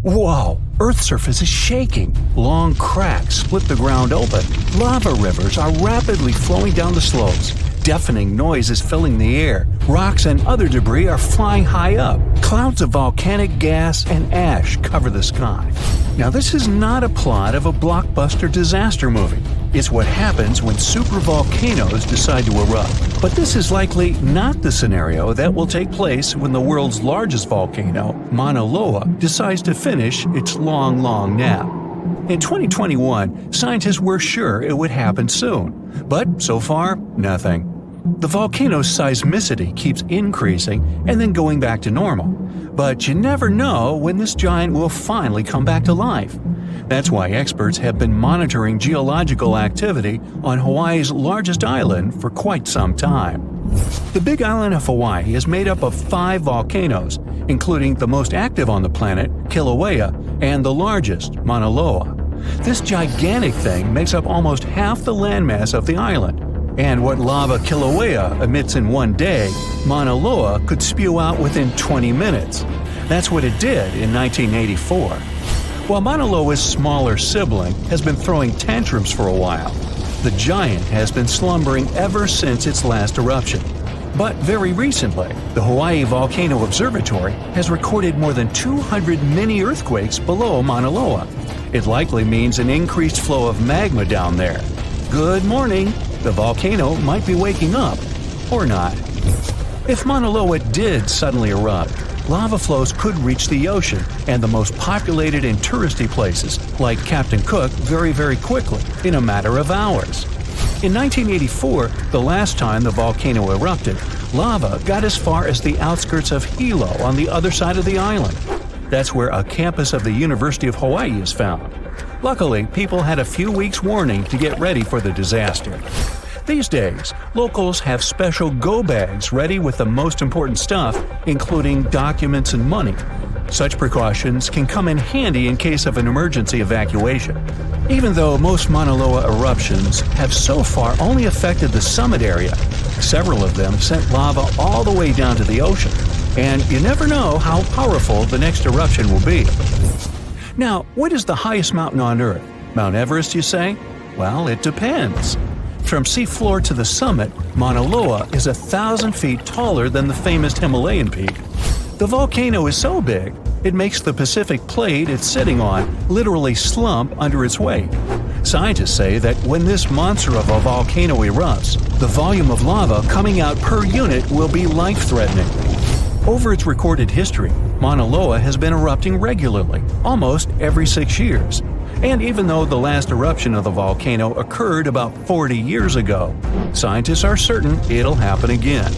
Whoa! Earth's surface is shaking. Long cracks split the ground open. Lava rivers are rapidly flowing down the slopes. Deafening noise is filling the air. Rocks and other debris are flying high up. Clouds of volcanic gas and ash cover the sky. Now, this is not a plot of a blockbuster disaster movie. It's what happens when supervolcanoes decide to erupt. But this is likely not the scenario that will take place when the world's largest volcano, Mauna Loa, decides to finish its long nap. In 2021, scientists were sure it would happen soon, but so far, nothing. The volcano's seismicity keeps increasing and then going back to normal. But you never know when this giant will finally come back to life. That's why experts have been monitoring geological activity on Hawaii's largest island for quite some time. The Big Island of Hawaii is made up of 5 volcanoes, including the most active on the planet, Kilauea, and the largest, Mauna Loa. This gigantic thing makes up almost half the landmass of the island. And what lava Kilauea emits in one day, Mauna Loa could spew out within 20 minutes. That's what it did in 1984. While Mauna Loa's smaller sibling has been throwing tantrums for a while, the giant has been slumbering ever since its last eruption. But very recently, the Hawaii Volcano Observatory has recorded more than 200 mini-earthquakes below Mauna Loa. It likely means an increased flow of magma down there. Good morning! The volcano might be waking up. Or not. If Mauna Loa did suddenly erupt, lava flows could reach the ocean and the most populated and touristy places, like Captain Cook, very quickly, in a matter of hours. In 1984, the last time the volcano erupted, lava got as far as the outskirts of Hilo on the other side of the island. That's where a campus of the University of Hawaii is found. Luckily, people had a few weeks' warning to get ready for the disaster. These days, locals have special go bags ready with the most important stuff, including documents and money. Such precautions can come in handy in case of an emergency evacuation. Even though most Mauna Loa eruptions have so far only affected the summit area, several of them sent lava all the way down to the ocean. And you never know how powerful the next eruption will be. Now, what is the highest mountain on Earth? Mount Everest, you say? Well, it depends. From seafloor to the summit, Mauna Loa is 1,000 feet taller than the famous Himalayan peak. The volcano is so big, it makes the Pacific plate it's sitting on literally slump under its weight. Scientists say that when this monster of a volcano erupts, the volume of lava coming out per unit will be life-threatening. Over its recorded history, Mauna Loa has been erupting regularly, almost every 6 years. And even though the last eruption of the volcano occurred about 40 years ago, scientists are certain it'll happen again.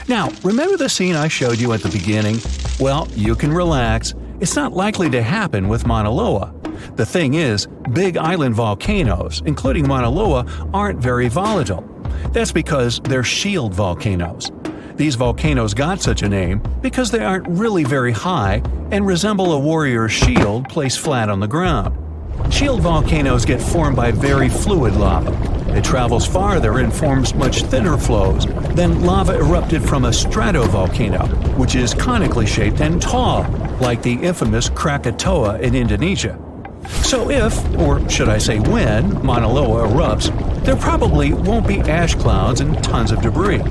Now, remember the scene I showed you at the beginning? Well, you can relax. It's not likely to happen with Mauna Loa. The thing is, big island volcanoes, including Mauna Loa, aren't very volatile. That's because they're shield volcanoes. These volcanoes got such a name because they aren't really very high and resemble a warrior's shield placed flat on the ground. Shield volcanoes get formed by very fluid lava. It travels farther and forms much thinner flows than lava erupted from a stratovolcano, which is conically shaped and tall, like the infamous Krakatoa in Indonesia. So if, or should I say when, Mauna Loa erupts, there probably won't be ash clouds and tons of debris.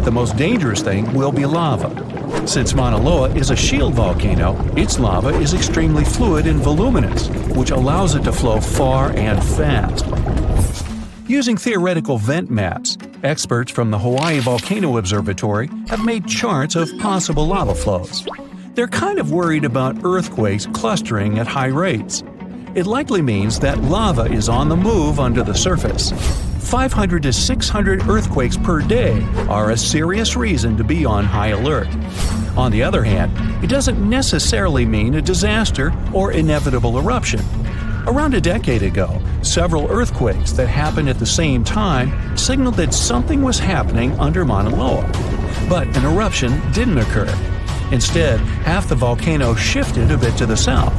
The most dangerous thing will be lava. Since Mauna Loa is a shield volcano, its lava is extremely fluid and voluminous, which allows it to flow far and fast. Using theoretical vent maps, experts from the Hawaii Volcano Observatory have made charts of possible lava flows. They're kind of worried about earthquakes clustering at high rates. It likely means that lava is on the move under the surface. 500 to 600 earthquakes per day are a serious reason to be on high alert. On the other hand, it doesn't necessarily mean a disaster or inevitable eruption. Around a decade ago, several earthquakes that happened at the same time signaled that something was happening under Mauna Loa. But an eruption didn't occur. Instead, half the volcano shifted a bit to the south.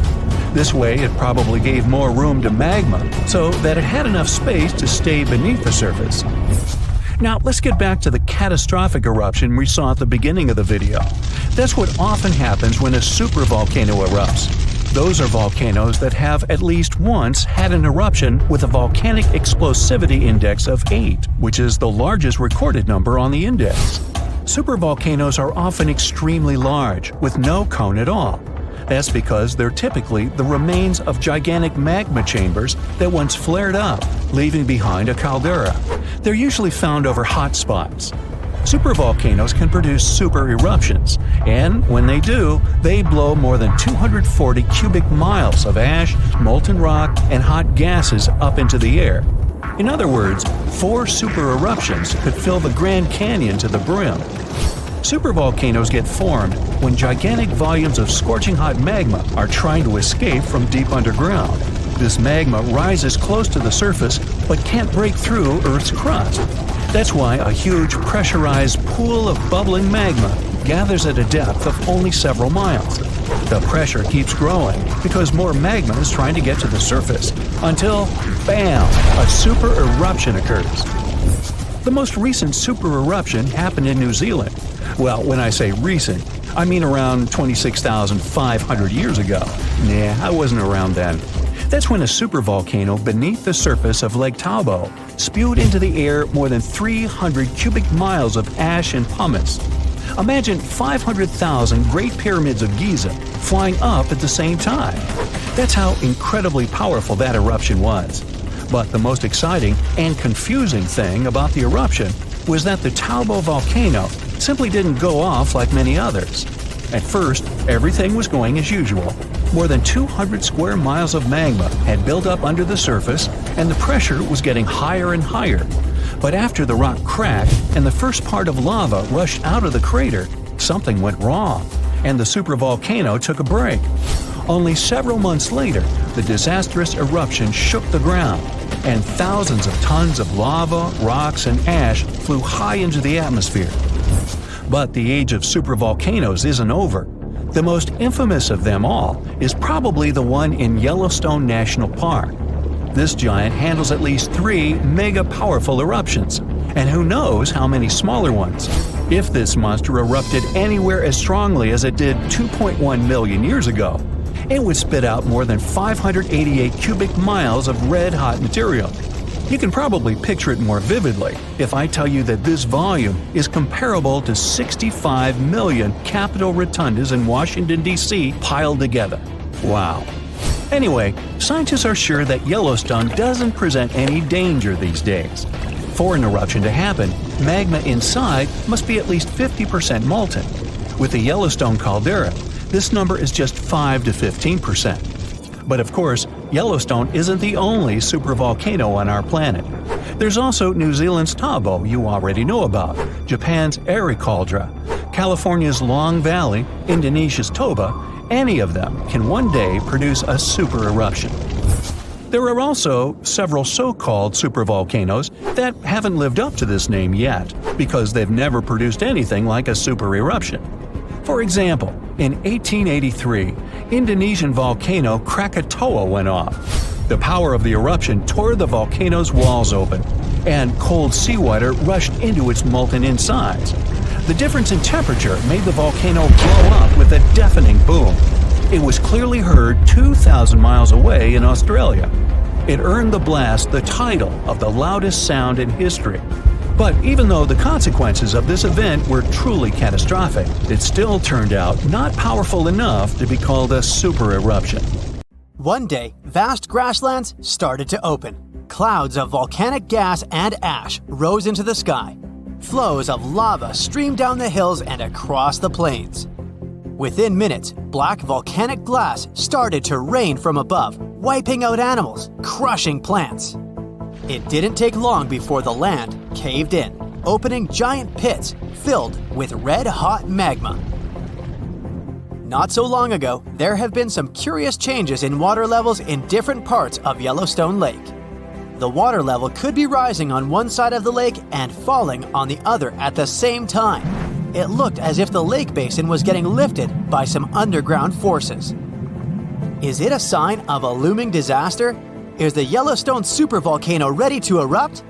This way, it probably gave more room to magma so that it had enough space to stay beneath the surface. Now, let's get back to the catastrophic eruption we saw at the beginning of the video. That's what often happens when a supervolcano erupts. Those are volcanoes that have at least once had an eruption with a volcanic explosivity index of 8, which is the largest recorded number on the index. Supervolcanoes are often extremely large, with no cone at all. That's because they're typically the remains of gigantic magma chambers that once flared up, leaving behind a caldera. They're usually found over hot spots. Supervolcanoes can produce super eruptions, and when they do, they blow more than 240 cubic miles of ash, molten rock, and hot gases up into the air. In other words, 4 super eruptions could fill the Grand Canyon to the brim. Supervolcanoes get formed when gigantic volumes of scorching hot magma are trying to escape from deep underground. This magma rises close to the surface but can't break through Earth's crust. That's why a huge pressurized pool of bubbling magma gathers at a depth of only several miles. The pressure keeps growing because more magma is trying to get to the surface, until, bam, a super eruption occurs. The most recent super eruption happened in New Zealand. Well, when I say recent, I mean around 26,500 years ago. Nah, I wasn't around then. That's when a supervolcano beneath the surface of Lake Tahoe spewed into the air more than 300 cubic miles of ash and pumice. Imagine 500,000 Great Pyramids of Giza flying up at the same time. That's how incredibly powerful that eruption was. But the most exciting and confusing thing about the eruption was that the Tahoe volcano simply didn't go off like many others. At first, everything was going as usual. More than 200 square miles of magma had built up under the surface, and the pressure was getting higher and higher. But after the rock cracked and the first part of lava rushed out of the crater, something went wrong, and the supervolcano took a break. Only several months later, the disastrous eruption shook the ground, and thousands of tons of lava, rocks, and ash flew high into the atmosphere. But the age of supervolcanoes isn't over. The most infamous of them all is probably the one in Yellowstone National Park. This giant handles at least 3 mega-powerful eruptions, and who knows how many smaller ones. If this monster erupted anywhere as strongly as it did 2.1 million years ago, it would spit out more than 588 cubic miles of red-hot material. You can probably picture it more vividly if I tell you that this volume is comparable to 65 million Capitol rotundas in Washington, D.C. piled together. Wow. Anyway, scientists are sure that Yellowstone doesn't present any danger these days. For an eruption to happen, magma inside must be at least 50% molten. With the Yellowstone caldera, this number is just 5 to 15%. But of course, Yellowstone isn't the only supervolcano on our planet. There's also New Zealand's Tahoe you already know about, Japan's Eri Caldera, California's Long Valley, Indonesia's Toba. Any of them can one day produce a super eruption. There are also several so-called supervolcanoes that haven't lived up to this name yet because they've never produced anything like a super eruption. For example, in 1883, Indonesian volcano Krakatoa went off. The power of the eruption tore the volcano's walls open, and cold seawater rushed into its molten insides. The difference in temperature made the volcano blow up with a deafening boom. It was clearly heard 2,000 miles away in Australia. It earned the blast the title of the loudest sound in history. But even though the consequences of this event were truly catastrophic, it still turned out not powerful enough to be called a super eruption. One day, vast grasslands started to open. Clouds of volcanic gas and ash rose into the sky. Flows of lava streamed down the hills and across the plains. Within minutes, black volcanic glass started to rain from above, wiping out animals, crushing plants. It didn't take long before the land caved in, opening giant pits filled with red-hot magma. Not so long ago, there have been some curious changes in water levels in different parts of Yellowstone Lake. The water level could be rising on one side of the lake and falling on the other at the same time. It looked as if the lake basin was getting lifted by some underground forces. Is it a sign of a looming disaster? Is the Yellowstone supervolcano ready to erupt?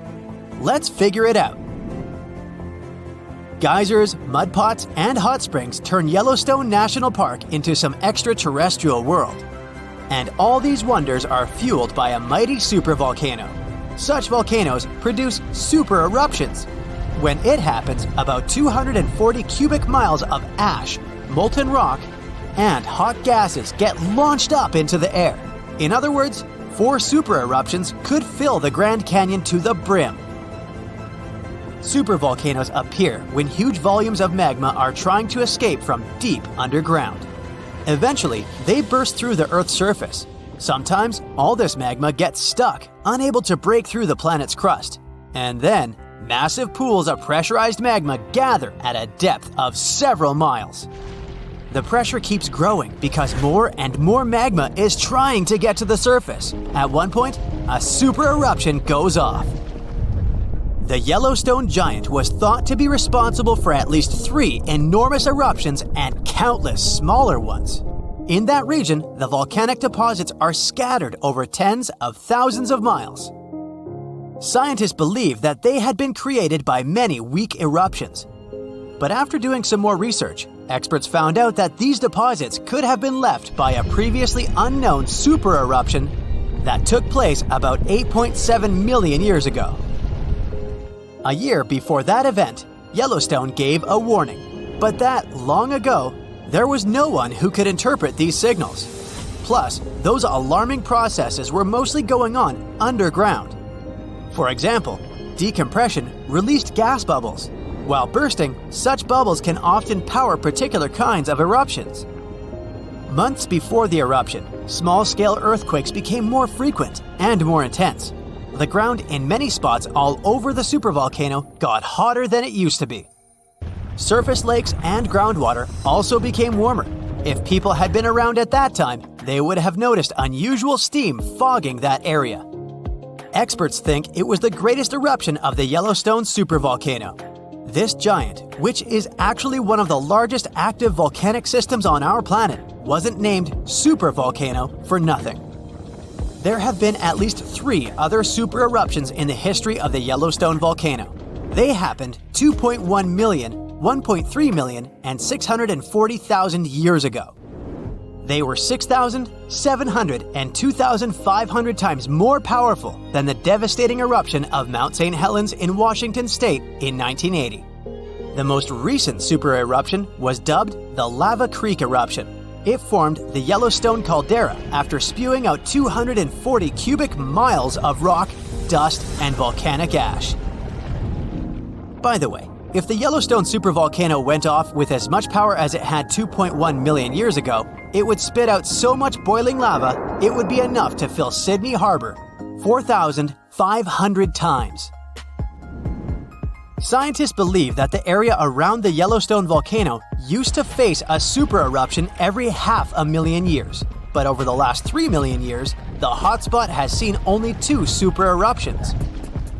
Let's figure it out. Geysers, mud pots, and hot springs turn Yellowstone National Park into some extraterrestrial world. And all these wonders are fueled by a mighty supervolcano. Such volcanoes produce super eruptions. When it happens, about 240 cubic miles of ash, molten rock, and hot gases get launched up into the air. In other words, 4 super eruptions could fill the Grand Canyon to the brim. Supervolcanoes appear when huge volumes of magma are trying to escape from deep underground. Eventually, they burst through the Earth's surface. Sometimes, all this magma gets stuck, unable to break through the planet's crust. And then, massive pools of pressurized magma gather at a depth of several miles. The pressure keeps growing because more and more magma is trying to get to the surface. At one point, a super eruption goes off. The Yellowstone giant was thought to be responsible for at least 3 enormous eruptions and countless smaller ones. In that region, the volcanic deposits are scattered over tens of thousands of miles. Scientists believe that they had been created by many weak eruptions. But after doing some more research, experts found out that these deposits could have been left by a previously unknown super eruption that took place about 8.7 million years ago. A year before that event, Yellowstone gave a warning. But that long ago, there was no one who could interpret these signals. Plus, those alarming processes were mostly going on underground. For example, decompression released gas bubbles. While bursting, such bubbles can often power particular kinds of eruptions. Months before the eruption, small-scale earthquakes became more frequent and more intense. The ground in many spots all over the supervolcano got hotter than it used to be. Surface lakes and groundwater also became warmer. If people had been around at that time, they would have noticed unusual steam fogging that area. Experts think it was the greatest eruption of the Yellowstone supervolcano. This giant, which is actually one of the largest active volcanic systems on our planet, wasn't named supervolcano for nothing. There have been at least 3 other super eruptions in the history of the Yellowstone volcano. They happened 2.1 million, 1.3 million, and 640,000 years ago. They were 6,000, 700, and 2,500 times more powerful than the devastating eruption of Mount St. Helens in Washington state in 1980. The most recent super eruption was dubbed the Lava Creek eruption. It formed the Yellowstone caldera after spewing out 240 cubic miles of rock, dust, and volcanic ash. By the way, if the Yellowstone supervolcano went off with as much power as it had 2.1 million years ago, it would spit out so much boiling lava, it would be enough to fill Sydney Harbor 4,500 times. Scientists believe that the area around the Yellowstone volcano used to face a super eruption every 500,000 years. But over the last 3 million years, the hotspot has seen only 2 super eruptions.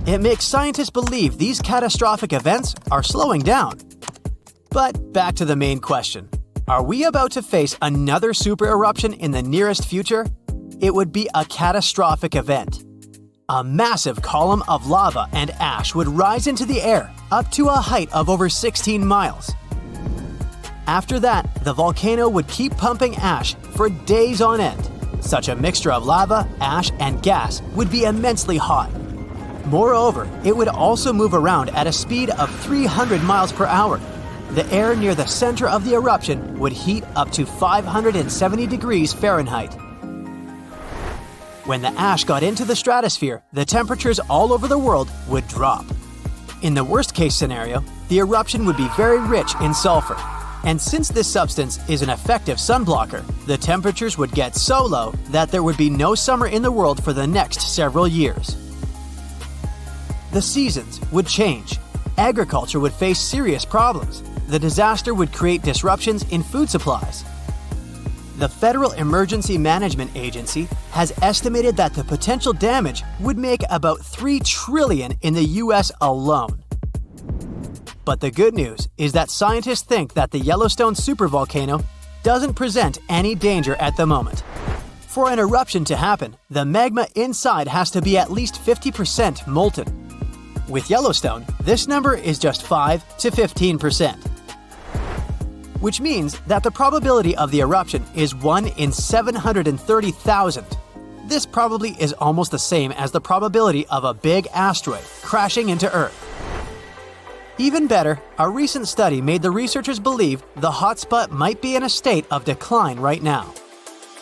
It makes scientists believe these catastrophic events are slowing down. But back to the main question. Are we about to face another super eruption in the nearest future? It would be a catastrophic event. A massive column of lava and ash would rise into the air up to a height of over 16 miles. After that, the volcano would keep pumping ash for days on end. Such a mixture of lava, ash, and gas would be immensely hot. Moreover, it would also move around at a speed of 300 miles per hour. The air near the center of the eruption would heat up to 570 degrees Fahrenheit. When the ash got into the stratosphere, the temperatures all over the world would drop. In the worst-case scenario, the eruption would be very rich in sulfur. And since this substance is an effective sunblocker, the temperatures would get so low that there would be no summer in the world for the next several years. The seasons would change. Agriculture would face serious problems. The disaster would create disruptions in food supplies. The Federal Emergency Management Agency has estimated that the potential damage would make about $3 trillion in the US alone. But the good news is that scientists think that the Yellowstone supervolcano doesn't present any danger at the moment. For an eruption to happen, the magma inside has to be at least 50% molten. With Yellowstone, this number is just 5 to 15%. Which means that the probability of the eruption is 1 in 730,000. This probably is almost the same as the probability of a big asteroid crashing into Earth. Even better, a recent study made the researchers believe the hotspot might be in a state of decline right now,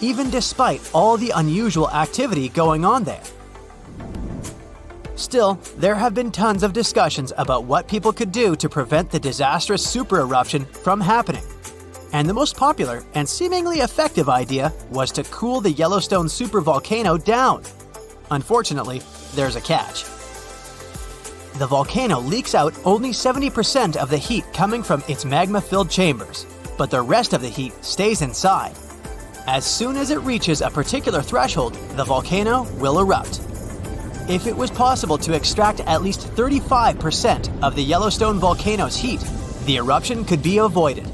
even despite all the unusual activity going on there. Still, there have been tons of discussions about what people could do to prevent the disastrous super eruption from happening. And the most popular and seemingly effective idea was to cool the Yellowstone supervolcano down. Unfortunately, there's a catch. The volcano leaks out only 70% of the heat coming from its magma-filled chambers, but the rest of the heat stays inside. As soon as it reaches a particular threshold, the volcano will erupt. If it was possible to extract at least 35% of the Yellowstone volcano's heat, the eruption could be avoided.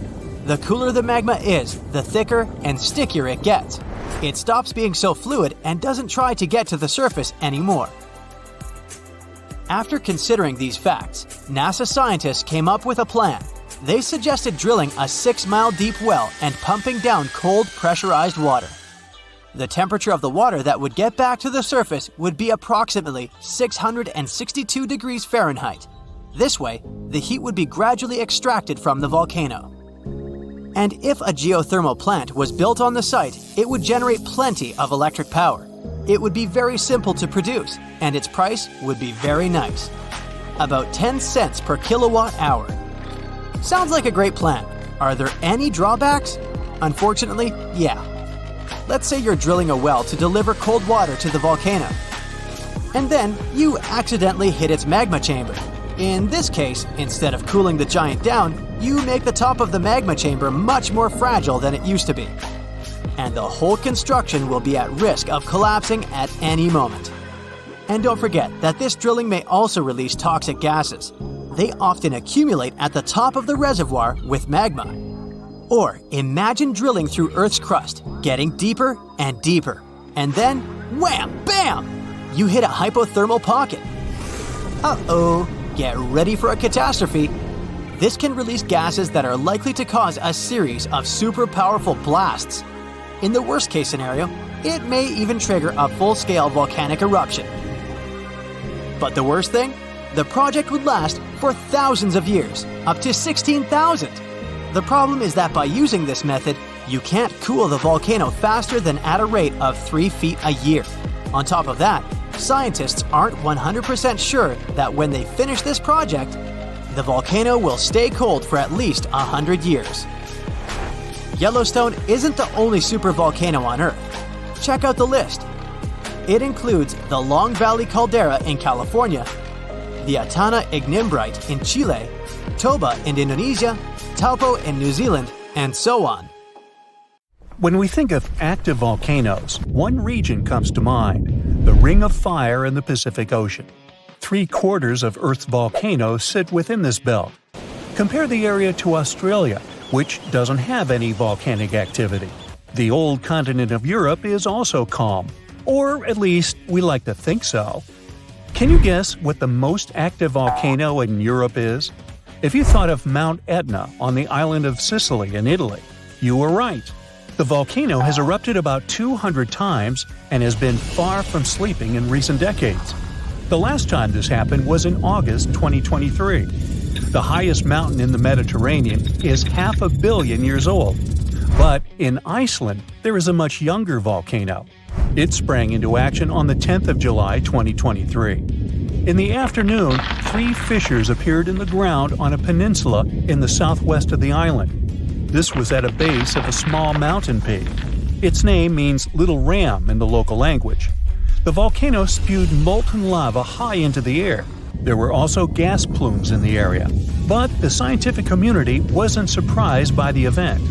The cooler the magma is, the thicker and stickier it gets. It stops being so fluid and doesn't try to get to the surface anymore. After considering these facts, NASA scientists came up with a plan. They suggested drilling a 6-mile deep well and pumping down cold, pressurized water. The temperature of the water that would get back to the surface would be approximately 662 degrees Fahrenheit. This way, the heat would be gradually extracted from the volcano. And if a geothermal plant was built on the site, it would generate plenty of electric power. It would be very simple to produce, and its price would be very nice. About 10 cents per kilowatt hour. Sounds like a great plan. Are there any drawbacks? Unfortunately, yeah. Let's say you're drilling a well to deliver cold water to the volcano. And then you accidentally hit its magma chamber. In this case, instead of cooling the giant down, you make the top of the magma chamber much more fragile than it used to be. And the whole construction will be at risk of collapsing at any moment. And don't forget that this drilling may also release toxic gases. They often accumulate at the top of the reservoir with magma. Or imagine drilling through Earth's crust, getting deeper and deeper. And then, wham, bam! You hit a hypothermal pocket. Uh-oh, get ready for a catastrophe. This can release gases that are likely to cause a series of super powerful blasts. In the worst-case scenario, it may even trigger a full-scale volcanic eruption. But the worst thing? The project would last for thousands of years, up to 16,000. The problem is that by using this method, you can't cool the volcano faster than at a rate of 3 feet a year. On top of that, scientists aren't 100% sure that when they finish this project, the volcano will stay cold for at least 100 years. Yellowstone isn't the only supervolcano on Earth. Check out the list. It includes the Long Valley Caldera in California, the Etana Ignimbrite in Chile, Toba in Indonesia, Taupo in New Zealand, and so on. When we think of active volcanoes, one region comes to mind: the Ring of Fire in the Pacific Ocean. 3/4 of Earth's volcanoes sit within this belt. Compare the area to Australia, which doesn't have any volcanic activity. The old continent of Europe is also calm, or at least we like to think so. Can you guess what the most active volcano in Europe is? If you thought of Mount Etna on the island of Sicily in Italy, you were right. The volcano has erupted about 200 times and has been far from sleeping in recent decades. The last time this happened was in August 2023. The highest mountain in the Mediterranean is 500 million years old. But in Iceland, there is a much younger volcano. It sprang into action on the 10th of July 2023. In the afternoon, 3 fissures appeared in the ground on a peninsula in the southwest of the island. This was at a base of a small mountain peak. Its name means Little Ram in the local language. The volcano spewed molten lava high into the air. There were also gas plumes in the area. But the scientific community wasn't surprised by the event.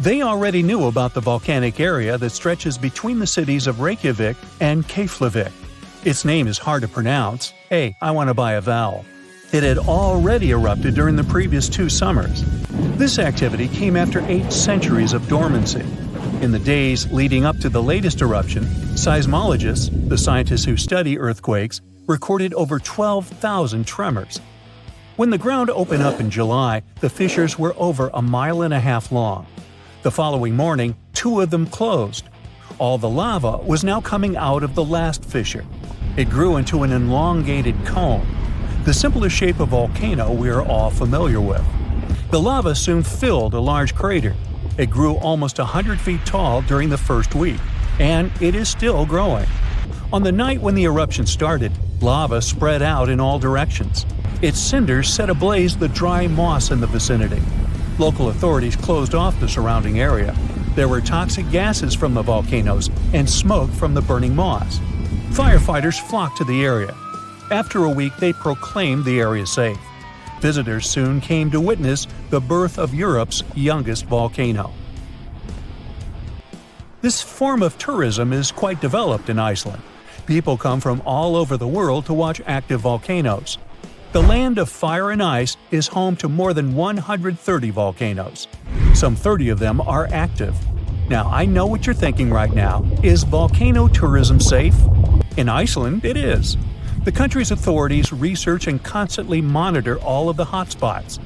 They already knew about the volcanic area that stretches between the cities of Reykjavik and Keflavik. Its name is hard to pronounce. Hey, I want to buy a vowel. It had already erupted during the previous 2 summers. This activity came after 8 centuries of dormancy. In the days leading up to the latest eruption, seismologists, the scientists who study earthquakes, recorded over 12,000 tremors. When the ground opened up in July, the fissures were over 1.5 miles long. The following morning, 2 of them closed. All the lava was now coming out of the last fissure. It grew into an elongated cone, the simplest shape of volcano we are all familiar with. The lava soon filled a large crater. It grew almost 100 feet tall during the first week, and it is still growing. On the night when the eruption started, lava spread out in all directions. Its cinders set ablaze the dry moss in the vicinity. Local authorities closed off the surrounding area. There were toxic gases from the volcanoes and smoke from the burning moss. Firefighters flocked to the area. After a week, they proclaimed the area safe. Visitors soon came to witness the birth of Europe's youngest volcano. This form of tourism is quite developed in Iceland. People come from all over the world to watch active volcanoes. The land of fire and ice is home to more than 130 volcanoes. Some 30 of them are active. Now, I know what you're thinking right now. Is volcano tourism safe? In Iceland, it is. The country's authorities research and constantly monitor all of the hotspots.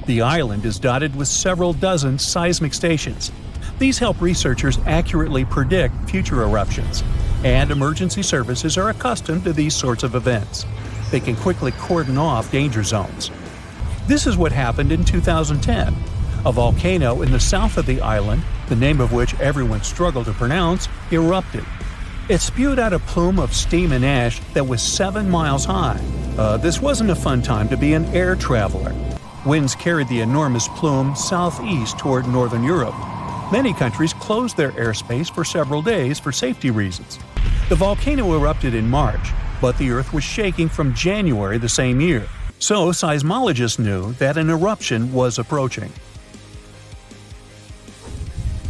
The island is dotted with several dozen seismic stations. These help researchers accurately predict future eruptions, and emergency services are accustomed to these sorts of events. They can quickly cordon off danger zones. This is what happened in 2010. A volcano in the south of the island, the name of which everyone struggled to pronounce, erupted. It spewed out a plume of steam and ash that was 7 miles high. This wasn't a fun time to be an air traveler. Winds carried the enormous plume southeast toward northern Europe. Many countries closed their airspace for several days for safety reasons. The volcano erupted in March, but the Earth was shaking from January the same year, so seismologists knew that an eruption was approaching.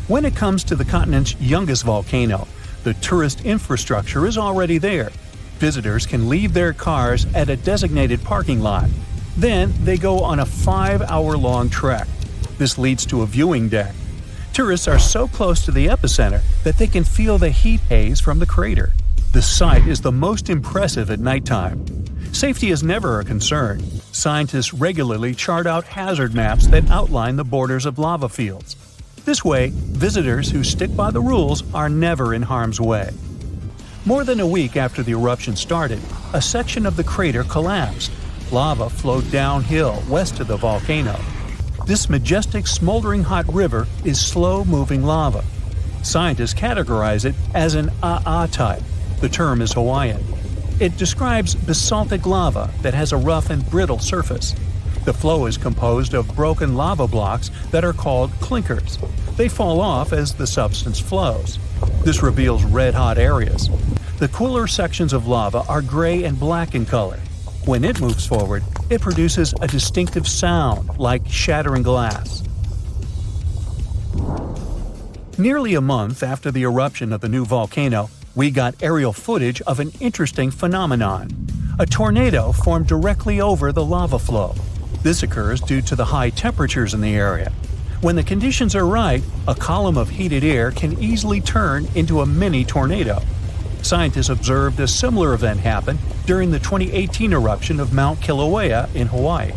When it comes to the continent's youngest volcano, the tourist infrastructure is already there. Visitors can leave their cars at a designated parking lot. Then they go on a 5-hour-long trek. This leads to a viewing deck. Tourists are so close to the epicenter that they can feel the heat haze from the crater. The sight is the most impressive at nighttime. Safety is never a concern. Scientists regularly chart out hazard maps that outline the borders of lava fields. This way, visitors who stick by the rules are never in harm's way. More than a week after the eruption started, a section of the crater collapsed. Lava flowed downhill west of the volcano. This majestic smoldering hot river is slow-moving lava. Scientists categorize it as an AA type. The term is Hawaiian. It describes basaltic lava that has a rough and brittle surface. The flow is composed of broken lava blocks that are called clinkers. They fall off as the substance flows. This reveals red-hot areas. The cooler sections of lava are gray and black in color. When it moves forward, it produces a distinctive sound like shattering glass. Nearly a month after the eruption of the new volcano, we got aerial footage of an interesting phenomenon. A tornado formed directly over the lava flow. This occurs due to the high temperatures in the area. When the conditions are right, a column of heated air can easily turn into a mini tornado. Scientists observed a similar event happen during the 2018 eruption of Mount Kilauea in Hawaii.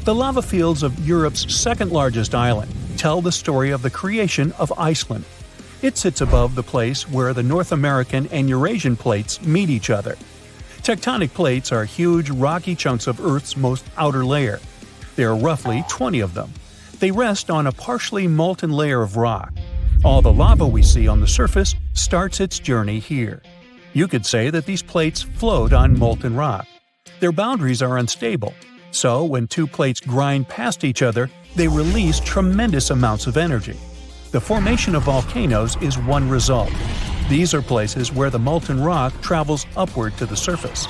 The lava fields of Europe's second-largest island tell the story of the creation of Iceland. It sits above the place where the North American and Eurasian plates meet each other. Tectonic plates are huge, rocky chunks of Earth's most outer layer. There are roughly 20 of them. They rest on a partially molten layer of rock. All the lava we see on the surface starts its journey here. You could say that these plates float on molten rock. Their boundaries are unstable, so when two plates grind past each other, they release tremendous amounts of energy. The formation of volcanoes is one result. These are places where the molten rock travels upward to the surface.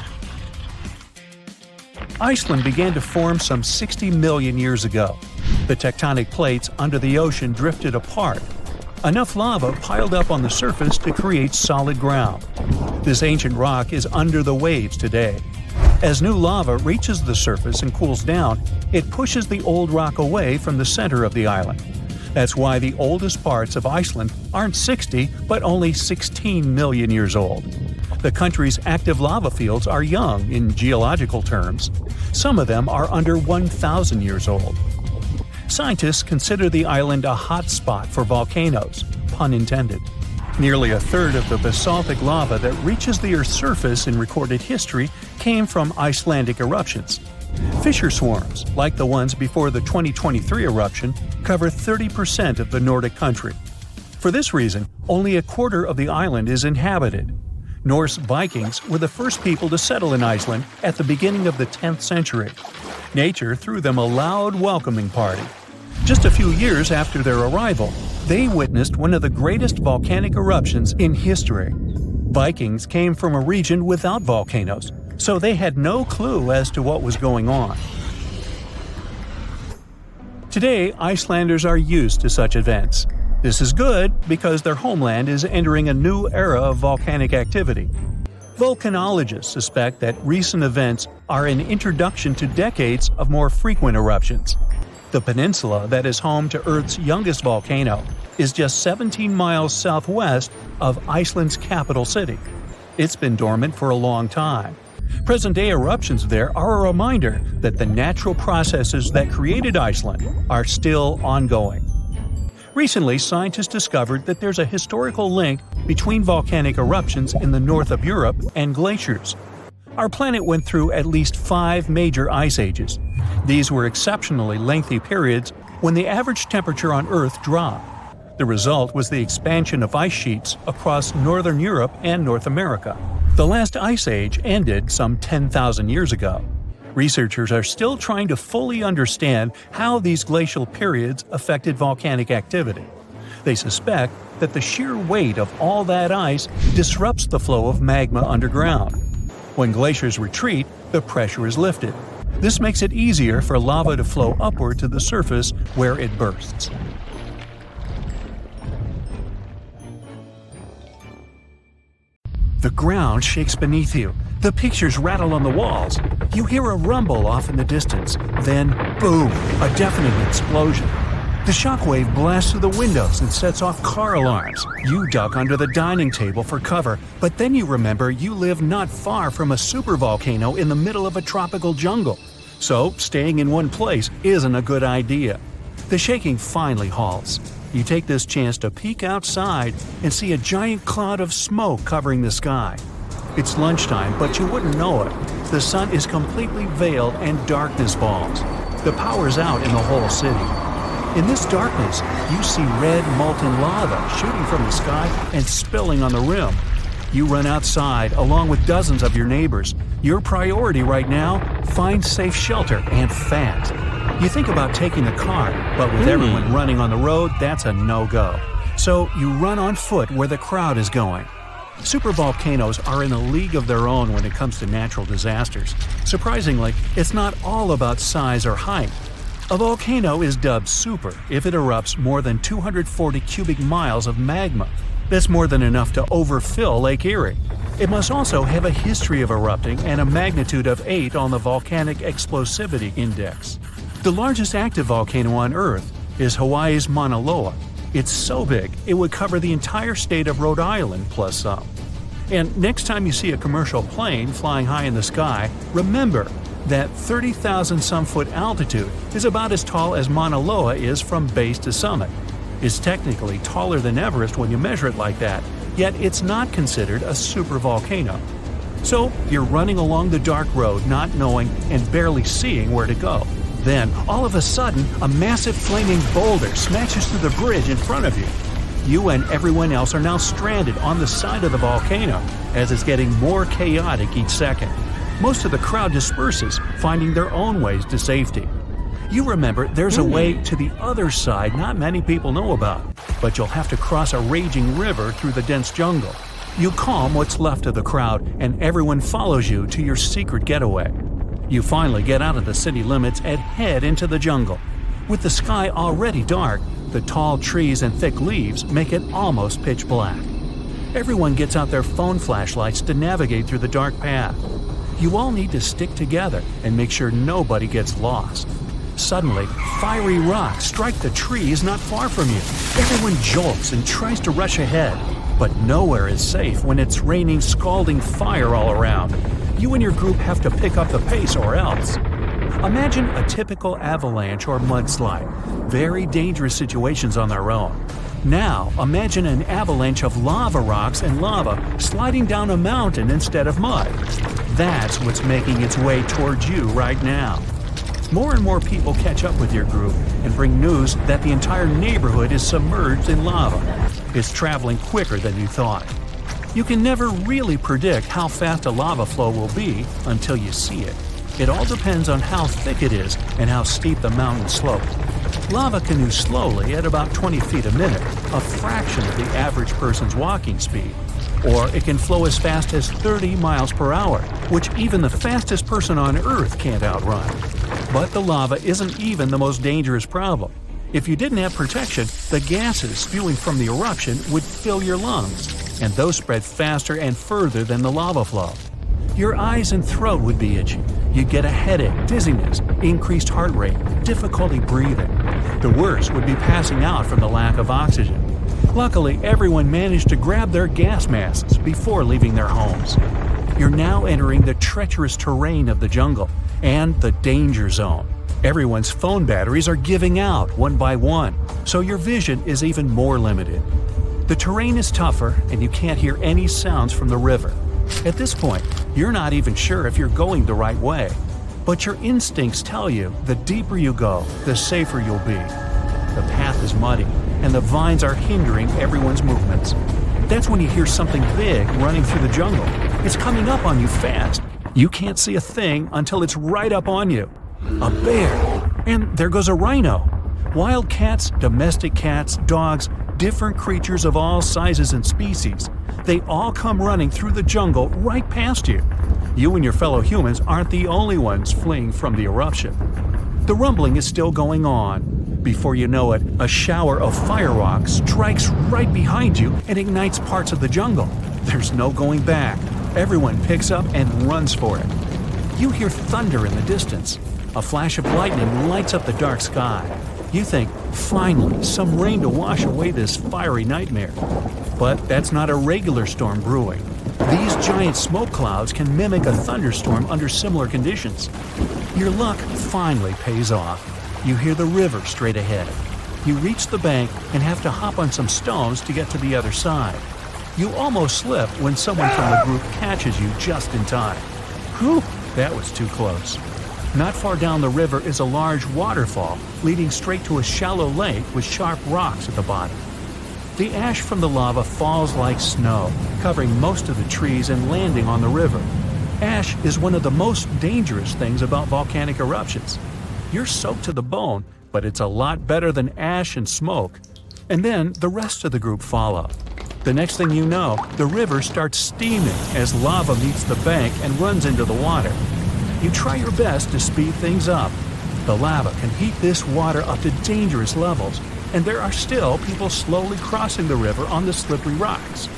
Iceland began to form some 60 million years ago. The tectonic plates under the ocean drifted apart. Enough lava piled up on the surface to create solid ground. This ancient rock is under the waves today. As new lava reaches the surface and cools down, it pushes the old rock away from the center of the island. That's why the oldest parts of Iceland aren't 60 but only 16 million years old. The country's active lava fields are young in geological terms. Some of them are under 1,000 years old. Scientists consider the island a hot spot for volcanoes, pun intended. Nearly a third of the basaltic lava that reaches the Earth's surface in recorded history came from Icelandic eruptions. Fissure swarms, like the ones before the 2023 eruption, cover 30% of the Nordic country. For this reason, only a quarter of the island is inhabited. Norse Vikings were the first people to settle in Iceland at the beginning of the 10th century. Nature threw them a loud welcoming party. Just a few years after their arrival, they witnessed one of the greatest volcanic eruptions in history. Vikings came from a region without volcanoes, so they had no clue as to what was going on. Today, Icelanders are used to such events. This is good because their homeland is entering a new era of volcanic activity. Volcanologists suspect that recent events are an introduction to decades of more frequent eruptions. The peninsula that is home to Earth's youngest volcano is just 17 miles southwest of Iceland's capital city. It's been dormant for a long time. Present-day eruptions there are a reminder that the natural processes that created Iceland are still ongoing. Recently, scientists discovered that there's a historical link between volcanic eruptions in the north of Europe and glaciers. Our planet went through at least 5 major ice ages. These were exceptionally lengthy periods when the average temperature on Earth dropped. The result was the expansion of ice sheets across northern Europe and North America. The last ice age ended some 10,000 years ago. Researchers are still trying to fully understand how these glacial periods affected volcanic activity. They suspect that the sheer weight of all that ice disrupts the flow of magma underground. When glaciers retreat, the pressure is lifted. This makes it easier for lava to flow upward to the surface where it bursts. The ground shakes beneath you. The pictures rattle on the walls. You hear a rumble off in the distance. Then, boom, a deafening explosion. The shockwave blasts through the windows and sets off car alarms. You duck under the dining table for cover, but then you remember you live not far from a supervolcano in the middle of a tropical jungle. So, staying in one place isn't a good idea. The shaking finally halts. You take this chance to peek outside and see a giant cloud of smoke covering the sky. It's lunchtime, but you wouldn't know it. The sun is completely veiled and darkness falls. The power's out in the whole city. In this darkness, you see red molten lava shooting from the sky and spilling on the rim. You run outside along with dozens of your neighbors. Your priority right now, find safe shelter and fast. You think about taking the car, but with everyone running on the road, that's a no-go. So you run on foot where the crowd is going. Supervolcanoes are in a league of their own when it comes to natural disasters. Surprisingly, it's not all about size or height. A volcano is dubbed super if it erupts more than 240 cubic miles of magma. That's more than enough to overfill Lake Erie. It must also have a history of erupting and a magnitude of 8 on the Volcanic Explosivity Index. The largest active volcano on Earth is Hawaii's Mauna Loa. It's so big, it would cover the entire state of Rhode Island plus some. And next time you see a commercial plane flying high in the sky, remember that 30,000-some-foot altitude is about as tall as Mauna Loa is from base to summit. It's technically taller than Everest when you measure it like that, yet it's not considered a supervolcano. So you're running along the dark road not knowing and barely seeing where to go. Then, all of a sudden, a massive flaming boulder smashes through the bridge in front of you. You and everyone else are now stranded on the side of the volcano, as it's getting more chaotic each second. Most of the crowd disperses, finding their own ways to safety. You remember there's a way to the other side not many people know about, but you'll have to cross a raging river through the dense jungle. You calm what's left of the crowd, and everyone follows you to your secret getaway. You finally get out of the city limits and head into the jungle. With the sky already dark, the tall trees and thick leaves make it almost pitch black. Everyone gets out their phone flashlights to navigate through the dark path. You all need to stick together and make sure nobody gets lost. Suddenly, fiery rocks strike the trees not far from you. Everyone jolts and tries to rush ahead. But nowhere is safe when it's raining scalding fire all around. You and your group have to pick up the pace or else. Imagine a typical avalanche or mudslide. Very dangerous situations on their own. Now, imagine an avalanche of lava rocks and lava sliding down a mountain instead of mud. That's what's making its way towards you right now. More and more people catch up with your group and bring news that the entire neighborhood is submerged in lava. It's traveling quicker than you thought. You can never really predict how fast a lava flow will be until you see it. It all depends on how thick it is and how steep the mountain slope. Lava can move slowly at about 20 feet a minute, a fraction of the average person's walking speed. Or it can flow as fast as 30 miles per hour, which even the fastest person on Earth can't outrun. But the lava isn't even the most dangerous problem. If you didn't have protection, the gases spewing from the eruption would fill your lungs, and those spread faster and further than the lava flow. Your eyes and throat would be itchy. You'd get a headache, dizziness, increased heart rate, difficulty breathing. The worst would be passing out from the lack of oxygen. Luckily, everyone managed to grab their gas masks before leaving their homes. You're now entering the treacherous terrain of the jungle and the danger zone. Everyone's phone batteries are giving out one by one, so your vision is even more limited. The terrain is tougher and you can't hear any sounds from the river. At this point, you're not even sure if you're going the right way. But your instincts tell you the deeper you go, the safer you'll be. The path is muddy, and the vines are hindering everyone's movements. That's when you hear something big running through the jungle. It's coming up on you fast. You can't see a thing until it's right up on you. A bear! And there goes a rhino. Wild cats, domestic cats, dogs, different creatures of all sizes and species. They all come running through the jungle right past you. You and your fellow humans aren't the only ones fleeing from the eruption. The rumbling is still going on. Before you know it, a shower of fire rocks strikes right behind you and ignites parts of the jungle. There's no going back. Everyone picks up and runs for it. You hear thunder in the distance. A flash of lightning lights up the dark sky. You think, finally, some rain to wash away this fiery nightmare. But that's not a regular storm brewing. These giant smoke clouds can mimic a thunderstorm under similar conditions. Your luck finally pays off. You hear the river straight ahead. You reach the bank and have to hop on some stones to get to the other side. You almost slip when someone from the group catches you just in time. Whew, that was too close. Not far down the river is a large waterfall leading straight to a shallow lake with sharp rocks at the bottom. The ash from the lava falls like snow, covering most of the trees and landing on the river. Ash is one of the most dangerous things about volcanic eruptions. You're soaked to the bone, but it's a lot better than ash and smoke. And then the rest of the group follow. The next thing you know, the river starts steaming as lava meets the bank and runs into the water. You try your best to speed things up. The lava can heat this water up to dangerous levels, and there are still people slowly crossing the river on the slippery rocks.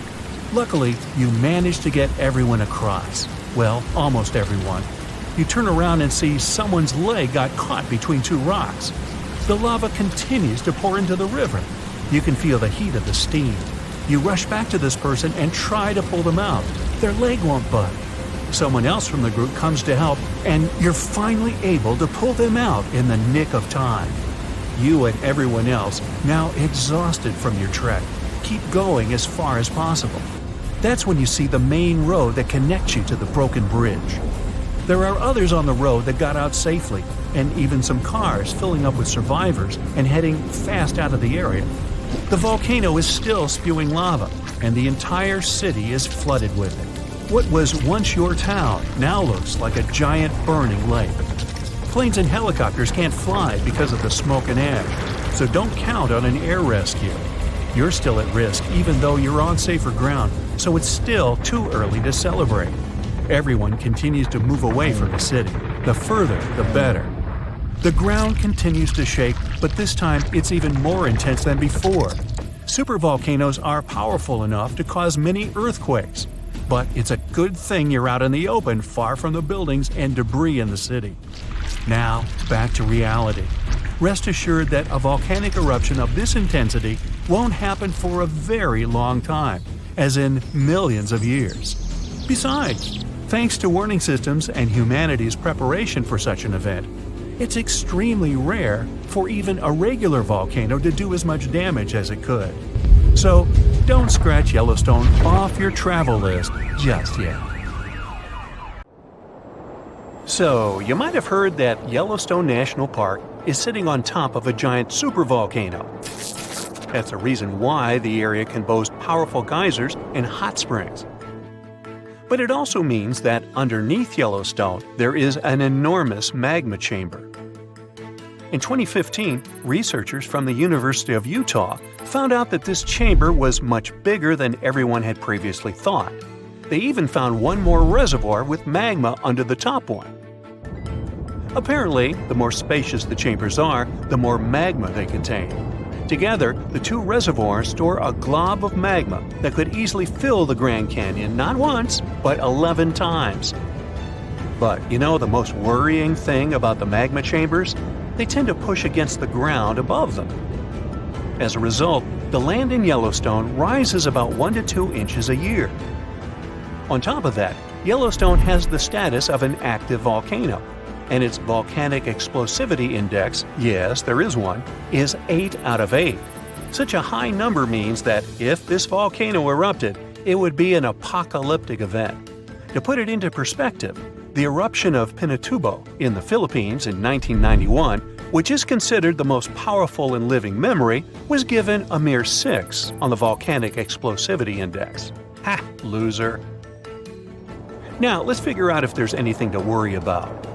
Luckily, you manage to get everyone across. Well, almost everyone. You turn around and see someone's leg got caught between two rocks. The lava continues to pour into the river. You can feel the heat of the steam. You rush back to this person and try to pull them out. Their leg won't budge. Someone else from the group comes to help, and you're finally able to pull them out in the nick of time. You and everyone else, now exhausted from your trek, keep going as far as possible. That's when you see the main road that connects you to the broken bridge. There are others on the road that got out safely, and even some cars filling up with survivors and heading fast out of the area. The volcano is still spewing lava, and the entire city is flooded with it. What was once your town now looks like a giant burning lake. Planes and helicopters can't fly because of the smoke and ash, so don't count on an air rescue. You're still at risk even though you're on safer ground, so it's still too early to celebrate. Everyone continues to move away from the city. The further, the better. The ground continues to shake, but this time it's even more intense than before. Supervolcanoes are powerful enough to cause many earthquakes. But it's a good thing you're out in the open, far from the buildings and debris in the city. Now, back to reality. Rest assured that a volcanic eruption of this intensity won't happen for a very long time, as in millions of years. Besides, thanks to warning systems and humanity's preparation for such an event, it's extremely rare for even a regular volcano to do as much damage as it could. So, don't scratch Yellowstone off your travel list just yet. So, you might have heard that Yellowstone National Park is sitting on top of a giant supervolcano. That's the reason why the area can boast powerful geysers and hot springs. But it also means that underneath Yellowstone, there is an enormous magma chamber. In 2015, researchers from the University of Utah found out that this chamber was much bigger than everyone had previously thought. They even found one more reservoir with magma under the top one. Apparently, the more spacious the chambers are, the more magma they contain. Together, the two reservoirs store a glob of magma that could easily fill the Grand Canyon not once, but 11 times. But you know the most worrying thing about the magma chambers? They tend to push against the ground above them. As a result, the land in Yellowstone rises about 1 to 2 inches a year. On top of that, Yellowstone has the status of an active volcano, and its volcanic explosivity index, yes, there is one, is 8 out of 8. Such a high number means that if this volcano erupted, it would be an apocalyptic event. To put it into perspective, the eruption of Pinatubo in the Philippines in 1991, which is considered the most powerful in living memory, was given a mere 6 on the volcanic explosivity index. Ha, loser. Now, let's figure out if there's anything to worry about.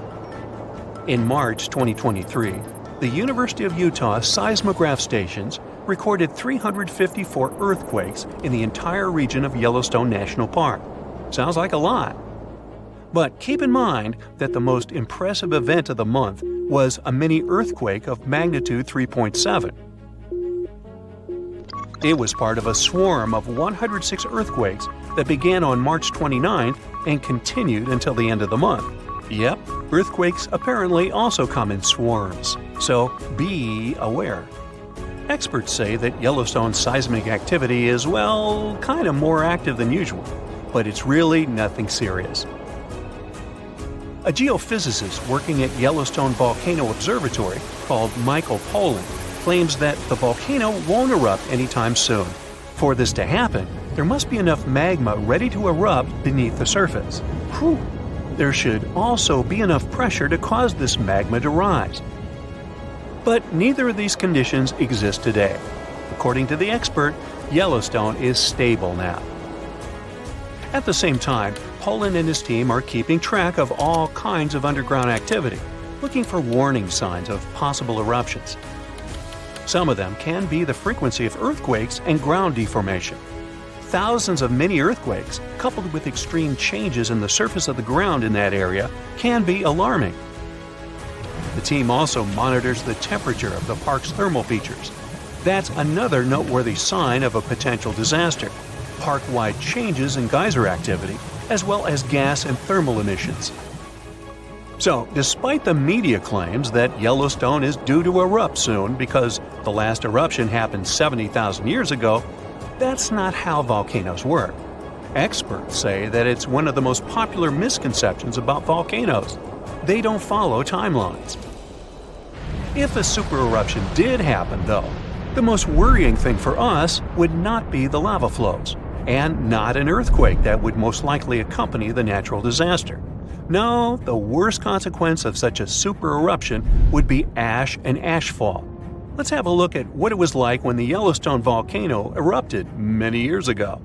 In March 2023, the University of Utah seismograph stations recorded 354 earthquakes in the entire region of Yellowstone National Park. Sounds like a lot. But keep in mind that the most impressive event of the month was a mini earthquake of magnitude 3.7. It was part of a swarm of 106 earthquakes that began on March 29th and continued until the end of the month. Yep, earthquakes apparently also come in swarms, so be aware. Experts say that Yellowstone's seismic activity is, well, kind of more active than usual, but it's really nothing serious. A geophysicist working at Yellowstone Volcano Observatory called Michael Pollan claims that the volcano won't erupt anytime soon. For this to happen, there must be enough magma ready to erupt beneath the surface. Whew. There should also be enough pressure to cause this magma to rise. But neither of these conditions exist today. According to the expert, Yellowstone is stable now. At the same time, Pollan and his team are keeping track of all kinds of underground activity, looking for warning signs of possible eruptions. Some of them can be the frequency of earthquakes and ground deformation. Thousands of mini earthquakes, coupled with extreme changes in the surface of the ground in that area, can be alarming. The team also monitors the temperature of the park's thermal features. That's another noteworthy sign of a potential disaster. Park-wide changes in geyser activity, as well as gas and thermal emissions. So, despite the media claims that Yellowstone is due to erupt soon because the last eruption happened 70,000 years ago, that's not how volcanoes work. Experts say that it's one of the most popular misconceptions about volcanoes. They don't follow timelines. If a supereruption did happen, though, the most worrying thing for us would not be the lava flows, and not an earthquake that would most likely accompany the natural disaster. No, the worst consequence of such a supereruption would be ash and ashfall. Let's have a look at what it was like when the Yellowstone volcano erupted many years ago.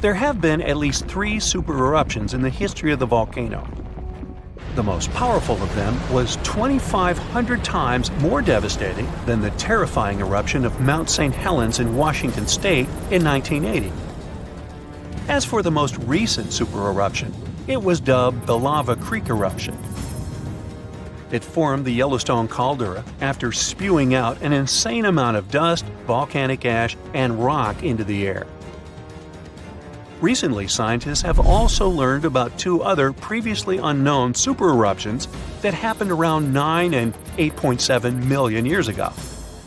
There have been at least 3 supereruptions in the history of the volcano. The most powerful of them was 2,500 times more devastating than the terrifying eruption of Mount St. Helens in Washington state in 1980. As for the most recent supereruption, it was dubbed the Lava Creek eruption. It formed the Yellowstone caldera after spewing out an insane amount of dust, volcanic ash, and rock into the air. Recently, scientists have also learned about two other previously unknown supereruptions that happened around 9 and 8.7 million years ago.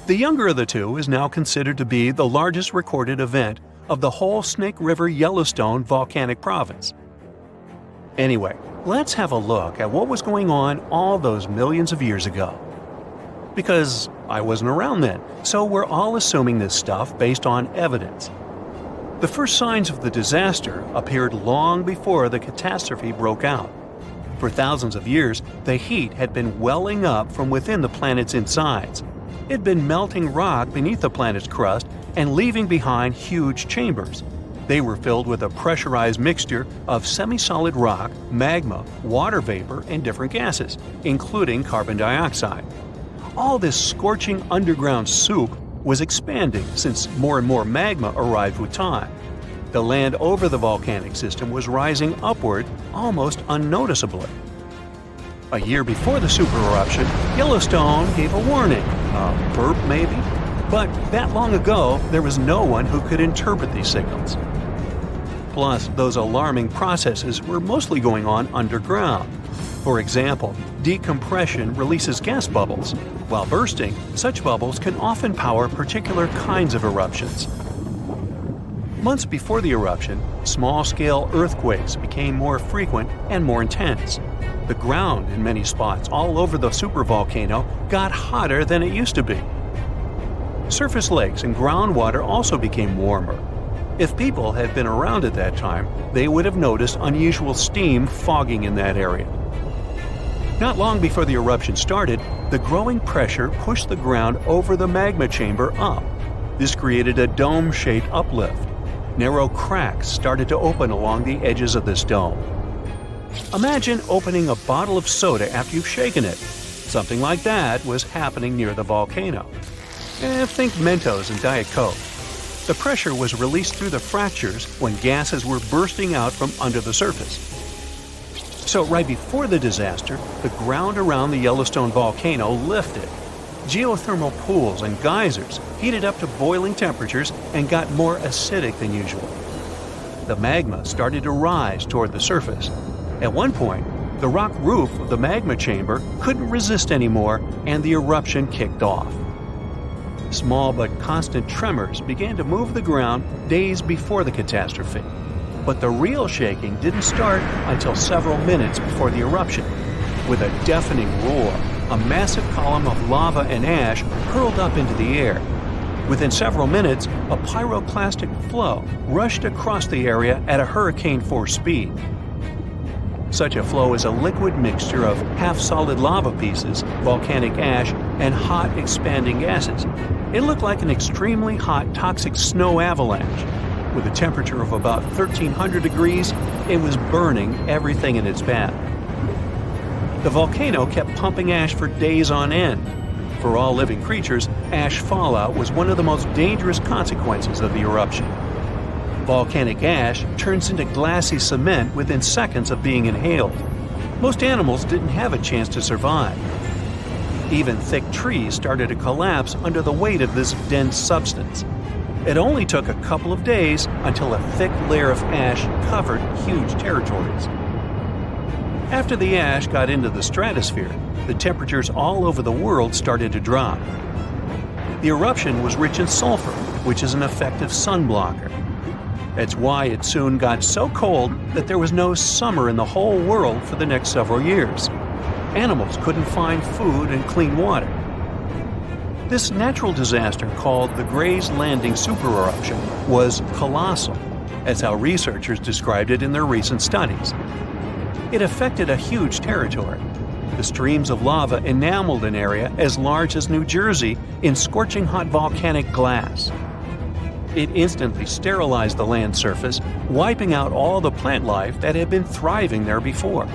The younger of the two is now considered to be the largest recorded event of the whole Snake River Yellowstone volcanic province. Anyway, let's have a look at what was going on all those millions of years ago. Because I wasn't around then, so we're all assuming this stuff based on evidence. The first signs of the disaster appeared long before the catastrophe broke out. For thousands of years, the heat had been welling up from within the planet's insides. It had been melting rock beneath the planet's crust and leaving behind huge chambers. They were filled with a pressurized mixture of semi-solid rock, magma, water vapor, and different gases, including carbon dioxide. All this scorching underground soup was expanding since more and more magma arrived with time. The land over the volcanic system was rising upward almost unnoticeably. A year before the supereruption, Yellowstone gave a warning, a burp maybe, but that long ago there was no one who could interpret these signals. Plus, those alarming processes were mostly going on underground. For example, decompression releases gas bubbles. While bursting, such bubbles can often power particular kinds of eruptions. Months before the eruption, small-scale earthquakes became more frequent and more intense. The ground in many spots all over the supervolcano got hotter than it used to be. Surface lakes and groundwater also became warmer. If people had been around at that time, they would have noticed unusual steam fogging in that area. Not long before the eruption started, the growing pressure pushed the ground over the magma chamber up. This created a dome-shaped uplift. Narrow cracks started to open along the edges of this dome. Imagine opening a bottle of soda after you've shaken it. Something like that was happening near the volcano. Think Mentos and Diet Coke. The pressure was released through the fractures when gases were bursting out from under the surface. So right before the disaster, the ground around the Yellowstone volcano lifted. Geothermal pools and geysers heated up to boiling temperatures and got more acidic than usual. The magma started to rise toward the surface. At one point, the rock roof of the magma chamber couldn't resist anymore and the eruption kicked off. Small but constant tremors began to move the ground days before the catastrophe. But the real shaking didn't start until several minutes before the eruption. With a deafening roar, a massive column of lava and ash hurled up into the air. Within several minutes, a pyroclastic flow rushed across the area at a hurricane-force speed. Such a flow is a liquid mixture of half-solid lava pieces, volcanic ash, and hot, expanding gases. It looked like an extremely hot, toxic snow avalanche. With a temperature of about 1,300 degrees, it was burning everything in its path. The volcano kept pumping ash for days on end. For all living creatures, ash fallout was one of the most dangerous consequences of the eruption. Volcanic ash turns into glassy cement within seconds of being inhaled. Most animals didn't have a chance to survive. Even thick trees started to collapse under the weight of this dense substance. It only took a couple of days until a thick layer of ash covered huge territories. After the ash got into the stratosphere, the temperatures all over the world started to drop. The eruption was rich in sulfur, which is an effective sunblocker. That's why it soon got so cold that there was no summer in the whole world for the next several years. Animals couldn't find food and clean water. This natural disaster, called the Gray's Landing supereruption, was colossal. That's how researchers described it in their recent studies. It affected a huge territory. The streams of lava enameled an area as large as New Jersey in scorching hot volcanic glass. It instantly sterilized the land surface, wiping out all the plant life that had been thriving there before.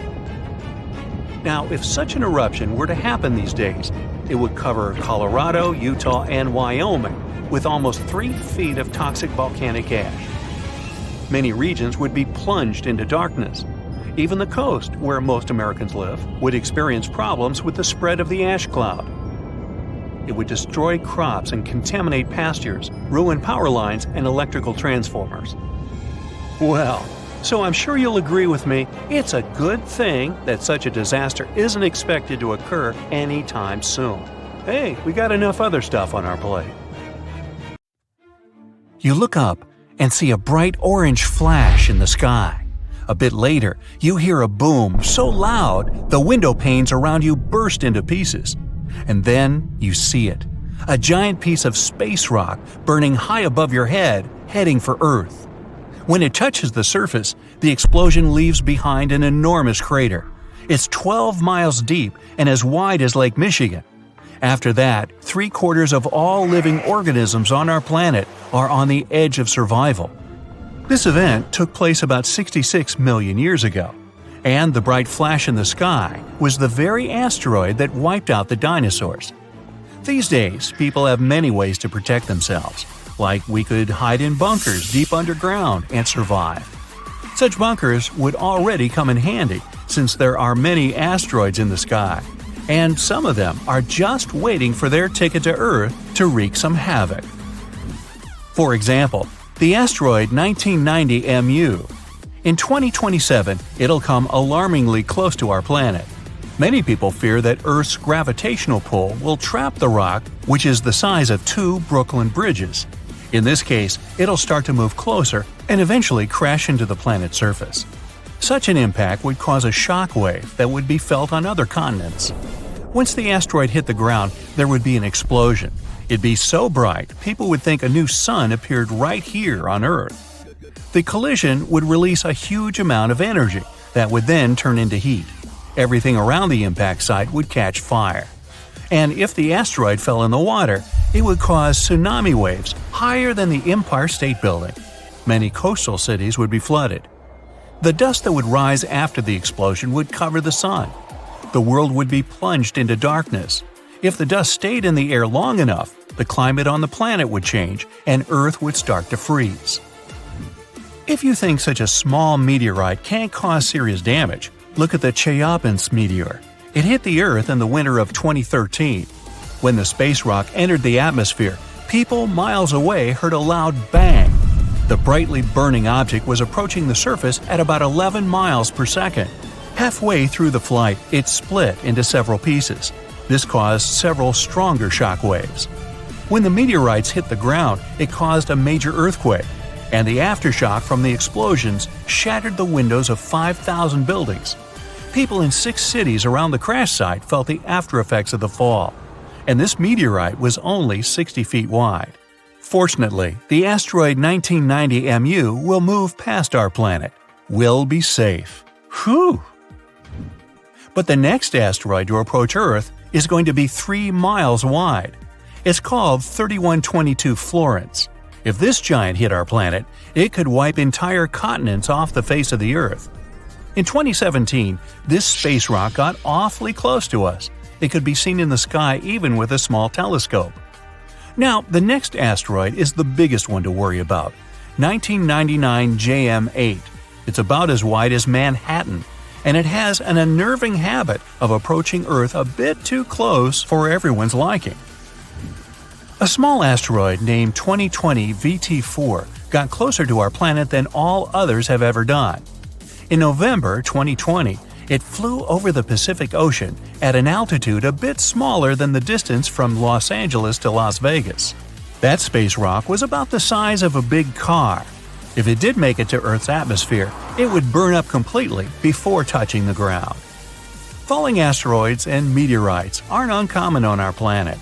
Now, if such an eruption were to happen these days, it would cover Colorado, Utah, and Wyoming with almost 3 feet of toxic volcanic ash. Many regions would be plunged into darkness. Even the coast, where most Americans live, would experience problems with the spread of the ash cloud. It would destroy crops and contaminate pastures, ruin power lines and electrical transformers. Well, so I'm sure you'll agree with me, it's a good thing that such a disaster isn't expected to occur anytime soon. Hey, we got enough other stuff on our plate. You look up and see a bright orange flash in the sky. A bit later, you hear a boom so loud the window panes around you burst into pieces. And then you see it. A giant piece of space rock burning high above your head, heading for Earth. When it touches the surface, the explosion leaves behind an enormous crater. It's 12 miles deep and as wide as Lake Michigan. After that, 3/4 of all living organisms on our planet are on the edge of survival. This event took place about 66 million years ago, and the bright flash in the sky was the very asteroid that wiped out the dinosaurs. These days, people have many ways to protect themselves, like we could hide in bunkers deep underground and survive. Such bunkers would already come in handy since there are many asteroids in the sky, and some of them are just waiting for their ticket to Earth to wreak some havoc. For example, the asteroid 1990 MU. In 2027, it'll come alarmingly close to our planet. Many people fear that Earth's gravitational pull will trap the rock, which is the size of 2 Brooklyn bridges. In this case, it'll start to move closer and eventually crash into the planet's surface. Such an impact would cause a shock wave that would be felt on other continents. Once the asteroid hit the ground, there would be an explosion. It'd be so bright, people would think a new sun appeared right here on Earth. The collision would release a huge amount of energy that would then turn into heat. Everything around the impact site would catch fire. And if the asteroid fell in the water, it would cause tsunami waves higher than the Empire State Building. Many coastal cities would be flooded. The dust that would rise after the explosion would cover the sun. The world would be plunged into darkness. If the dust stayed in the air long enough, the climate on the planet would change and Earth would start to freeze. If you think such a small meteorite can't cause serious damage, look at the Chelyabinsk meteor. It hit the Earth in the winter of 2013. When the space rock entered the atmosphere, people miles away heard a loud bang. The brightly burning object was approaching the surface at about 11 miles per second. Halfway through the flight, it split into several pieces. This caused several stronger shock waves. When the meteorites hit the ground, it caused a major earthquake, and the aftershock from the explosions shattered the windows of 5,000 buildings. People in 6 cities around the crash site felt the aftereffects of the fall, and this meteorite was only 60 feet wide. Fortunately, the asteroid 1990 MU will move past our planet. We'll be safe. Whew! But the next asteroid to approach Earth is going to be 3 miles wide. It's called 3122 Florence. If this giant hit our planet, it could wipe entire continents off the face of the Earth. In 2017, this space rock got awfully close to us. It could be seen in the sky even with a small telescope. Now, the next asteroid is the biggest one to worry about, 1999 JM8. It's about as wide as Manhattan, and it has an unnerving habit of approaching Earth a bit too close for everyone's liking. A small asteroid named 2020 VT4 got closer to our planet than all others have ever done. In November 2020, it flew over the Pacific Ocean at an altitude a bit smaller than the distance from Los Angeles to Las Vegas. That space rock was about the size of a big car. If it did make it to Earth's atmosphere, it would burn up completely before touching the ground. Falling asteroids and meteorites aren't uncommon on our planet.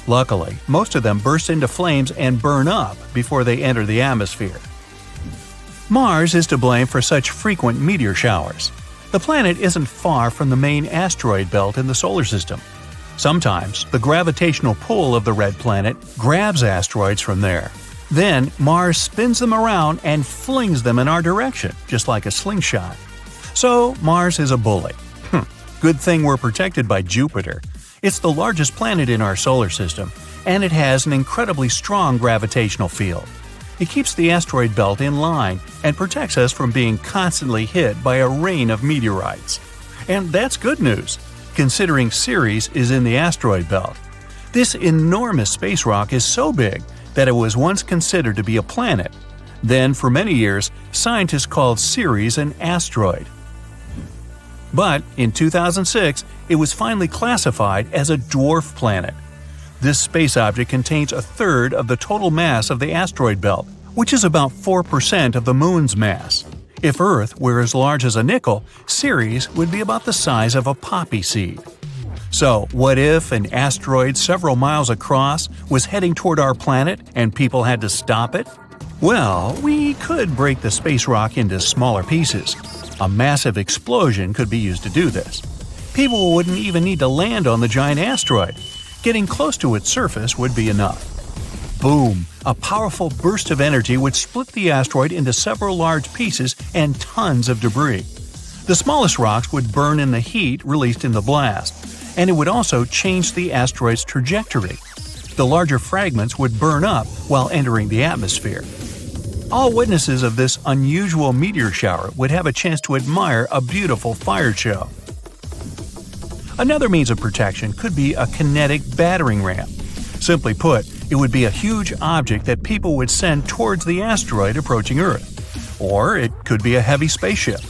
Luckily, most of them burst into flames and burn up before they enter the atmosphere. Mars is to blame for such frequent meteor showers. The planet isn't far from the main asteroid belt in the solar system. Sometimes, the gravitational pull of the red planet grabs asteroids from there. Then, Mars spins them around and flings them in our direction, just like a slingshot. So, Mars is a bully. Good thing we're protected by Jupiter. It's the largest planet in our solar system, and it has an incredibly strong gravitational field. It keeps the asteroid belt in line and protects us from being constantly hit by a rain of meteorites. And that's good news, considering Ceres is in the asteroid belt. This enormous space rock is so big that it was once considered to be a planet. Then, for many years, scientists called Ceres an asteroid. But in 2006, it was finally classified as a dwarf planet. This space object contains a third of the total mass of the asteroid belt, which is about 4% of the Moon's mass. If Earth were as large as a nickel, Ceres would be about the size of a poppy seed. So, what if an asteroid several miles across was heading toward our planet and people had to stop it? Well, we could break the space rock into smaller pieces. A massive explosion could be used to do this. People wouldn't even need to land on the giant asteroid. Getting close to its surface would be enough. Boom! A powerful burst of energy would split the asteroid into several large pieces and tons of debris. The smallest rocks would burn in the heat released in the blast, and it would also change the asteroid's trajectory. The larger fragments would burn up while entering the atmosphere. All witnesses of this unusual meteor shower would have a chance to admire a beautiful fire show. Another means of protection could be a kinetic battering ram. Simply put, it would be a huge object that people would send towards the asteroid approaching Earth. Or it could be a heavy spaceship.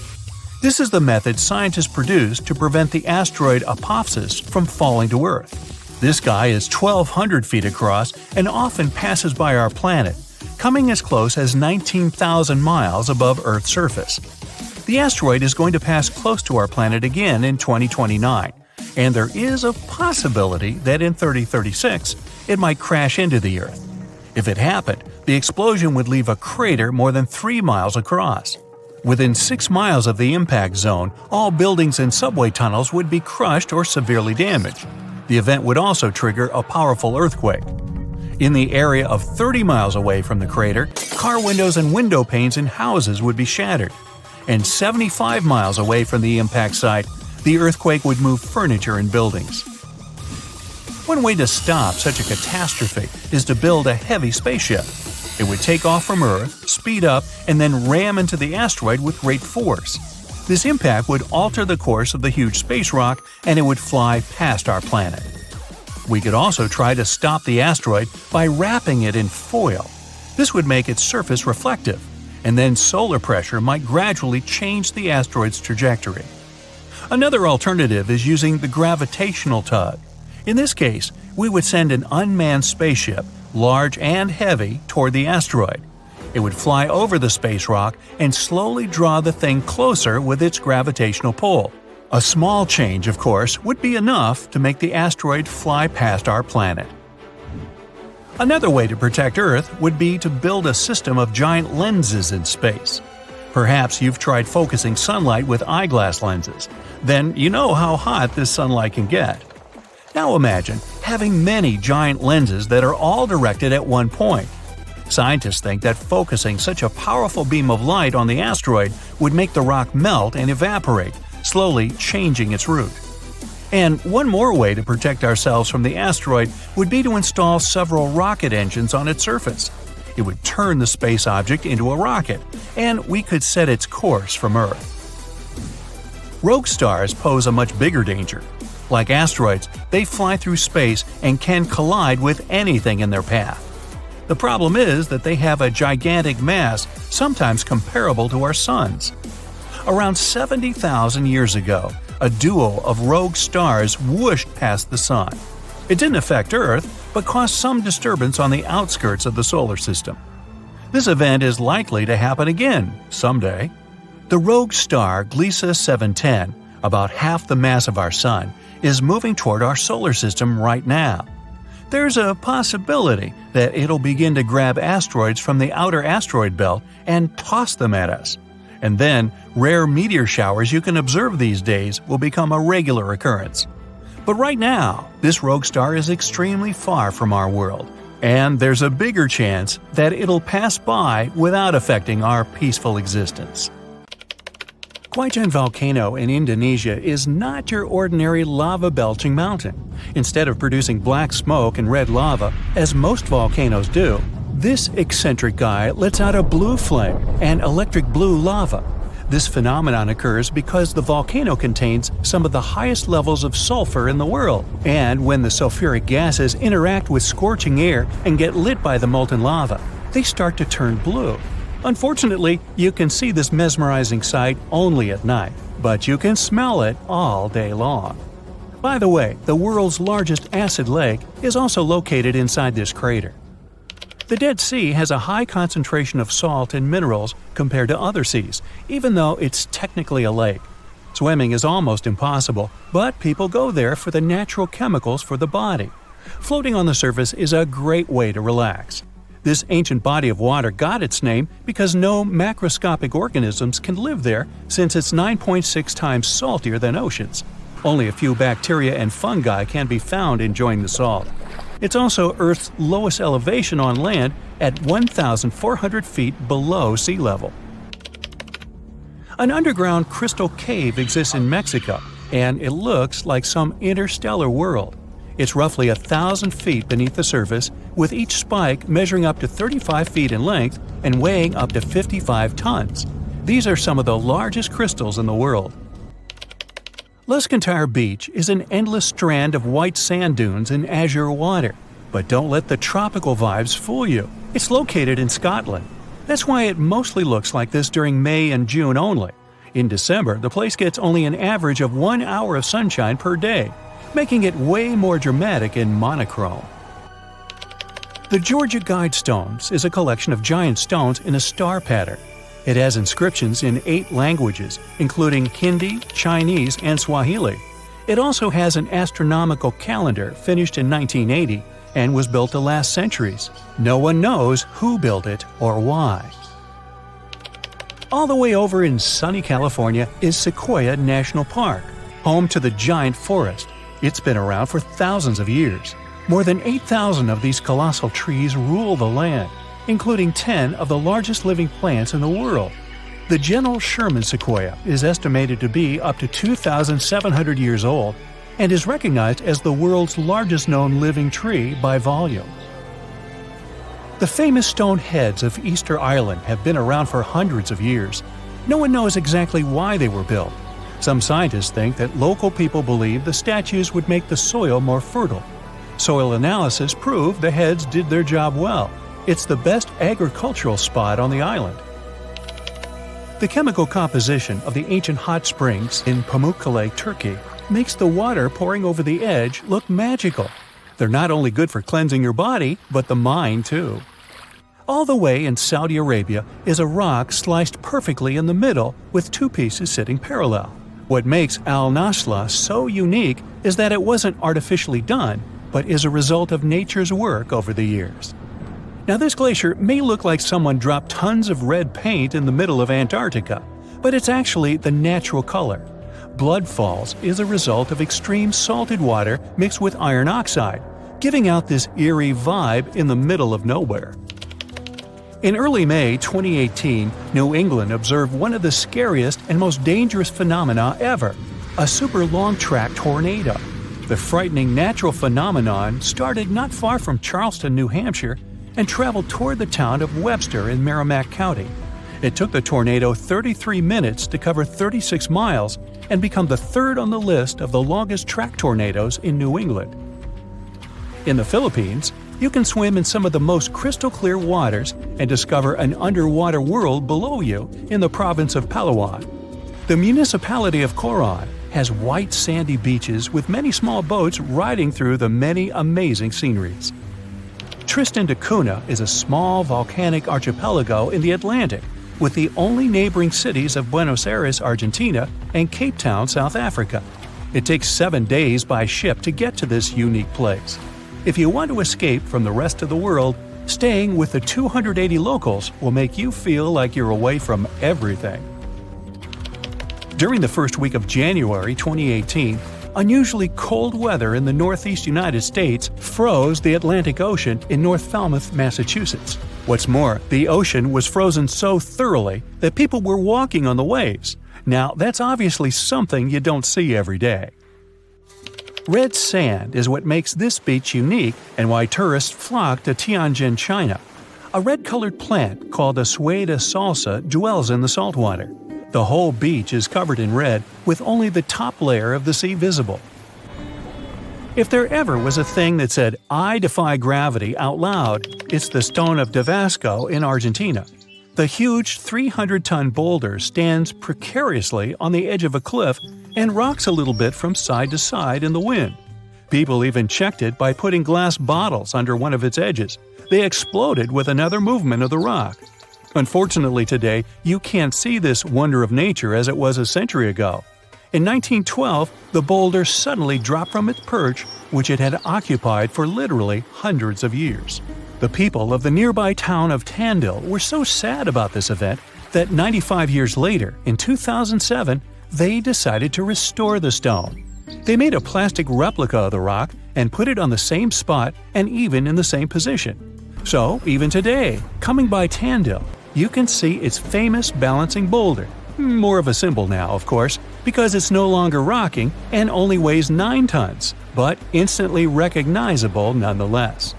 This is the method scientists produced to prevent the asteroid Apophis from falling to Earth. This guy is 1,200 feet across and often passes by our planet, coming as close as 19,000 miles above Earth's surface. The asteroid is going to pass close to our planet again in 2029, and there is a possibility that in 3036 it might crash into the Earth. If it happened, the explosion would leave a crater more than 3 miles across. Within 6 miles of the impact zone, all buildings and subway tunnels would be crushed or severely damaged. The event would also trigger a powerful earthquake. In the area of 30 miles away from the crater, car windows and window panes in houses would be shattered. And 75 miles away from the impact site, the earthquake would move furniture and buildings. One way to stop such a catastrophe is to build a heavy spaceship. It would take off from Earth, speed up, and then ram into the asteroid with great force. This impact would alter the course of the huge space rock, and it would fly past our planet. We could also try to stop the asteroid by wrapping it in foil. This would make its surface reflective, and then solar pressure might gradually change the asteroid's trajectory. Another alternative is using the gravitational tug. In this case, we would send an unmanned spaceship, large and heavy, toward the asteroid. It would fly over the space rock and slowly draw the thing closer with its gravitational pull. A small change, of course, would be enough to make the asteroid fly past our planet. Another way to protect Earth would be to build a system of giant lenses in space. Perhaps you've tried focusing sunlight with eyeglass lenses. Then you know how hot this sunlight can get. Now imagine having many giant lenses that are all directed at one point. Scientists think that focusing such a powerful beam of light on the asteroid would make the rock melt and evaporate, slowly changing its route. And one more way to protect ourselves from the asteroid would be to install several rocket engines on its surface. It would turn the space object into a rocket, and we could set its course from Earth. Rogue stars pose a much bigger danger. Like asteroids, they fly through space and can collide with anything in their path. The problem is that they have a gigantic mass, sometimes comparable to our Sun's. Around 70,000 years ago, a duo of rogue stars whooshed past the Sun. It didn't affect Earth, but caused some disturbance on the outskirts of the solar system. This event is likely to happen again someday. The rogue star Gliese 710, about half the mass of our Sun, is moving toward our solar system right now. There's a possibility that it'll begin to grab asteroids from the outer asteroid belt and toss them at us. And then, rare meteor showers you can observe these days will become a regular occurrence. But right now, this rogue star is extremely far from our world, and there's a bigger chance that it'll pass by without affecting our peaceful existence. Huaychan Volcano in Indonesia is not your ordinary lava-belching mountain. Instead of producing black smoke and red lava, as most volcanoes do, this eccentric guy lets out a blue flame and electric blue lava. This phenomenon occurs because the volcano contains some of the highest levels of sulfur in the world, and when the sulfuric gases interact with scorching air and get lit by the molten lava, they start to turn blue. Unfortunately, you can see this mesmerizing sight only at night, but you can smell it all day long. By the way, the world's largest acid lake is also located inside this crater. The Dead Sea has a high concentration of salt and minerals compared to other seas, even though it's technically a lake. Swimming is almost impossible, but people go there for the natural chemicals for the body. Floating on the surface is a great way to relax. This ancient body of water got its name because no macroscopic organisms can live there since it's 9.6 times saltier than oceans. Only a few bacteria and fungi can be found enjoying the salt. It's also Earth's lowest elevation on land at 1,400 feet below sea level. An underground crystal cave exists in Mexico, and it looks like some interstellar world. It's roughly 1,000 feet beneath the surface, with each spike measuring up to 35 feet in length and weighing up to 55 tons. These are some of the largest crystals in the world. Luscantar Beach is an endless strand of white sand dunes and azure water. But don't let the tropical vibes fool you. It's located in Scotland. That's why it mostly looks like this during May and June only. In December, the place gets only an average of 1 hour of sunshine per day, making it way more dramatic and monochrome. The Georgia Guidestones is a collection of giant stones in a star pattern. It has inscriptions in 8 languages, including Hindi, Chinese, and Swahili. It also has an astronomical calendar finished in 1980 and was built to last centuries. No one knows who built it or why. All the way over in sunny California is Sequoia National Park, home to the giant forest. It's been around for thousands of years. More than 8,000 of these colossal trees rule the land, including 10 of the largest living plants in the world. The General Sherman sequoia is estimated to be up to 2,700 years old and is recognized as the world's largest known living tree by volume. The famous stone heads of Easter Island have been around for hundreds of years. No one knows exactly why they were built. Some scientists think that local people believe the statues would make the soil more fertile. Soil analysis proved the heads did their job well. It's the best agricultural spot on the island. The chemical composition of the ancient hot springs in Pamukkale, Turkey, makes the water pouring over the edge look magical. They're not only good for cleansing your body, but the mind too. All the way in Saudi Arabia is a rock sliced perfectly in the middle with 2 pieces sitting parallel. What makes Al Nasla so unique is that it wasn't artificially done, but is a result of nature's work over the years. Now, this glacier may look like someone dropped tons of red paint in the middle of Antarctica, but it's actually the natural color. Blood falls is a result of extreme salted water mixed with iron oxide, giving out this eerie vibe in the middle of nowhere. In early May 2018, New England observed one of the scariest and most dangerous phenomena ever, a super long-track tornado. The frightening natural phenomenon started not far from Charleston, New Hampshire, and traveled toward the town of Webster in Merrimack County. It took the tornado 33 minutes to cover 36 miles and become the 3rd on the list of the longest track tornadoes in New England. In the Philippines, you can swim in some of the most crystal-clear waters and discover an underwater world below you in the province of Palawan. The municipality of Coron has white sandy beaches with many small boats riding through the many amazing sceneries. Tristan da Cunha is a small volcanic archipelago in the Atlantic, with the only neighboring cities of Buenos Aires, Argentina, and Cape Town, South Africa. It takes 7 days by ship to get to this unique place. If you want to escape from the rest of the world, staying with the 280 locals will make you feel like you're away from everything. During the first week of January 2018, unusually cold weather in the northeast United States froze the Atlantic Ocean in North Falmouth, Massachusetts. What's more, the ocean was frozen so thoroughly that people were walking on the waves. Now, that's obviously something you don't see every day. Red sand is what makes this beach unique and why tourists flock to Tianjin, China. A red-colored plant called a Sueda salsa dwells in the saltwater. The whole beach is covered in red, with only the top layer of the sea visible. If there ever was a thing that said, "I defy gravity" out loud, it's the stone of Damasco in Argentina. The huge 300-ton boulder stands precariously on the edge of a cliff and rocks a little bit from side to side in the wind. People even checked it by putting glass bottles under one of its edges. They exploded with another movement of the rock. Unfortunately today, you can't see this wonder of nature as it was a century ago. In 1912, the boulder suddenly dropped from its perch, which it had occupied for literally hundreds of years. The people of the nearby town of Tandil were so sad about this event that 95 years later, in 2007, they decided to restore the stone. They made a plastic replica of the rock and put it on the same spot and even in the same position. So, even today, coming by Tandil, you can see its famous balancing boulder. More of a symbol now, of course, because it's no longer rocking and only weighs 9 tons, but instantly recognizable nonetheless.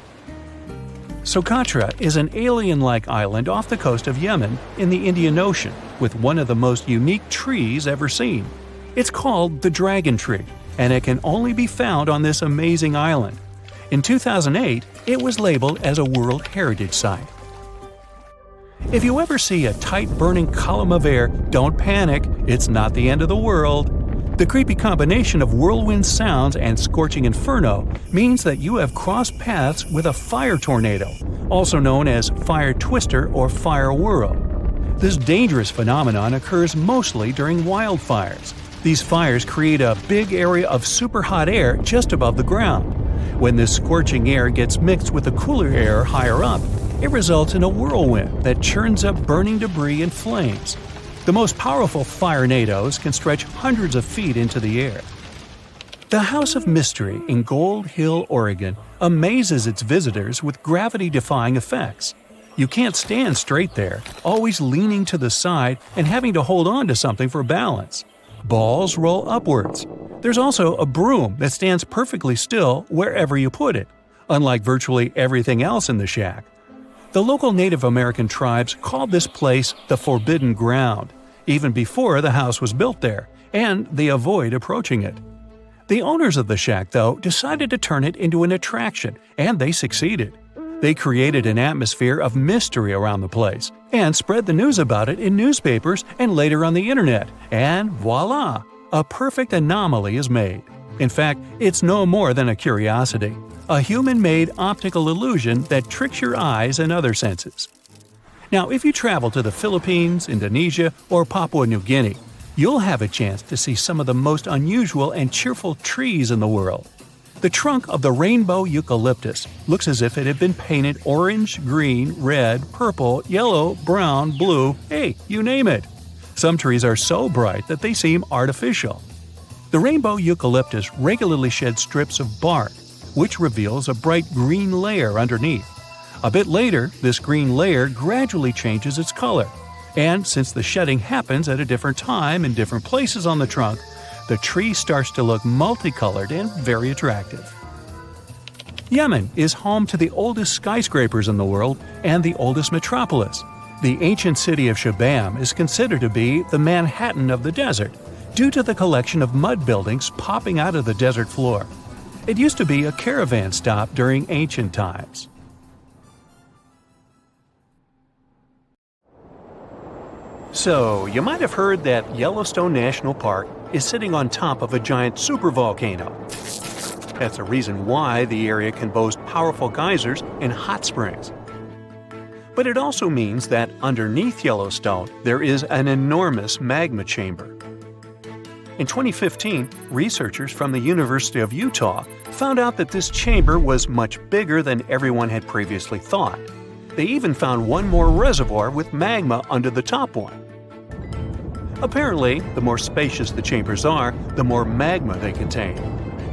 Socotra is an alien-like island off the coast of Yemen in the Indian Ocean with one of the most unique trees ever seen. It's called the dragon tree, and it can only be found on this amazing island. In 2008, it was labeled as a World Heritage Site. If you ever see a tight burning column of air, don't panic, it's not the end of the world. The creepy combination of whirlwind sounds and scorching inferno means that you have crossed paths with a fire tornado, also known as fire twister or fire whirl. This dangerous phenomenon occurs mostly during wildfires. These fires create a big area of superhot air just above the ground. When this scorching air gets mixed with the cooler air higher up, it results in a whirlwind that churns up burning debris and flames. The most powerful firenadoes can stretch hundreds of feet into the air. The House of Mystery in Gold Hill, Oregon, amazes its visitors with gravity-defying effects. You can't stand straight there, always leaning to the side and having to hold on to something for balance. Balls roll upwards. There's also a broom that stands perfectly still wherever you put it, unlike virtually everything else in the shack. The local Native American tribes called this place the Forbidden Ground, even before the house was built there, and they avoid approaching it. The owners of the shack, though, decided to turn it into an attraction, and they succeeded. They created an atmosphere of mystery around the place, and spread the news about it in newspapers and later on the internet, and voila! A perfect anomaly is made. In fact, it's no more than a curiosity, a human-made optical illusion that tricks your eyes and other senses. Now, if you travel to the Philippines, Indonesia, or Papua New Guinea, you'll have a chance to see some of the most unusual and cheerful trees in the world. The trunk of the rainbow eucalyptus looks as if it had been painted orange, green, red, purple, yellow, brown, blue, hey, you name it. Some trees are so bright that they seem artificial. The rainbow eucalyptus regularly sheds strips of bark, which reveals a bright green layer underneath. A bit later, this green layer gradually changes its color, and since the shedding happens at a different time in different places on the trunk, the tree starts to look multicolored and very attractive. Yemen is home to the oldest skyscrapers in the world and the oldest metropolis. The ancient city of Shabam is considered to be the Manhattan of the desert, due to the collection of mud buildings popping out of the desert floor. It used to be a caravan stop during ancient times. So, you might have heard that Yellowstone National Park is sitting on top of a giant supervolcano. That's the reason why the area can boast powerful geysers and hot springs. But it also means that underneath Yellowstone, there is an enormous magma chamber. In 2015, researchers from the University of Utah found out that this chamber was much bigger than everyone had previously thought. They even found one more reservoir with magma under the top one. Apparently, the more spacious the chambers are, the more magma they contain.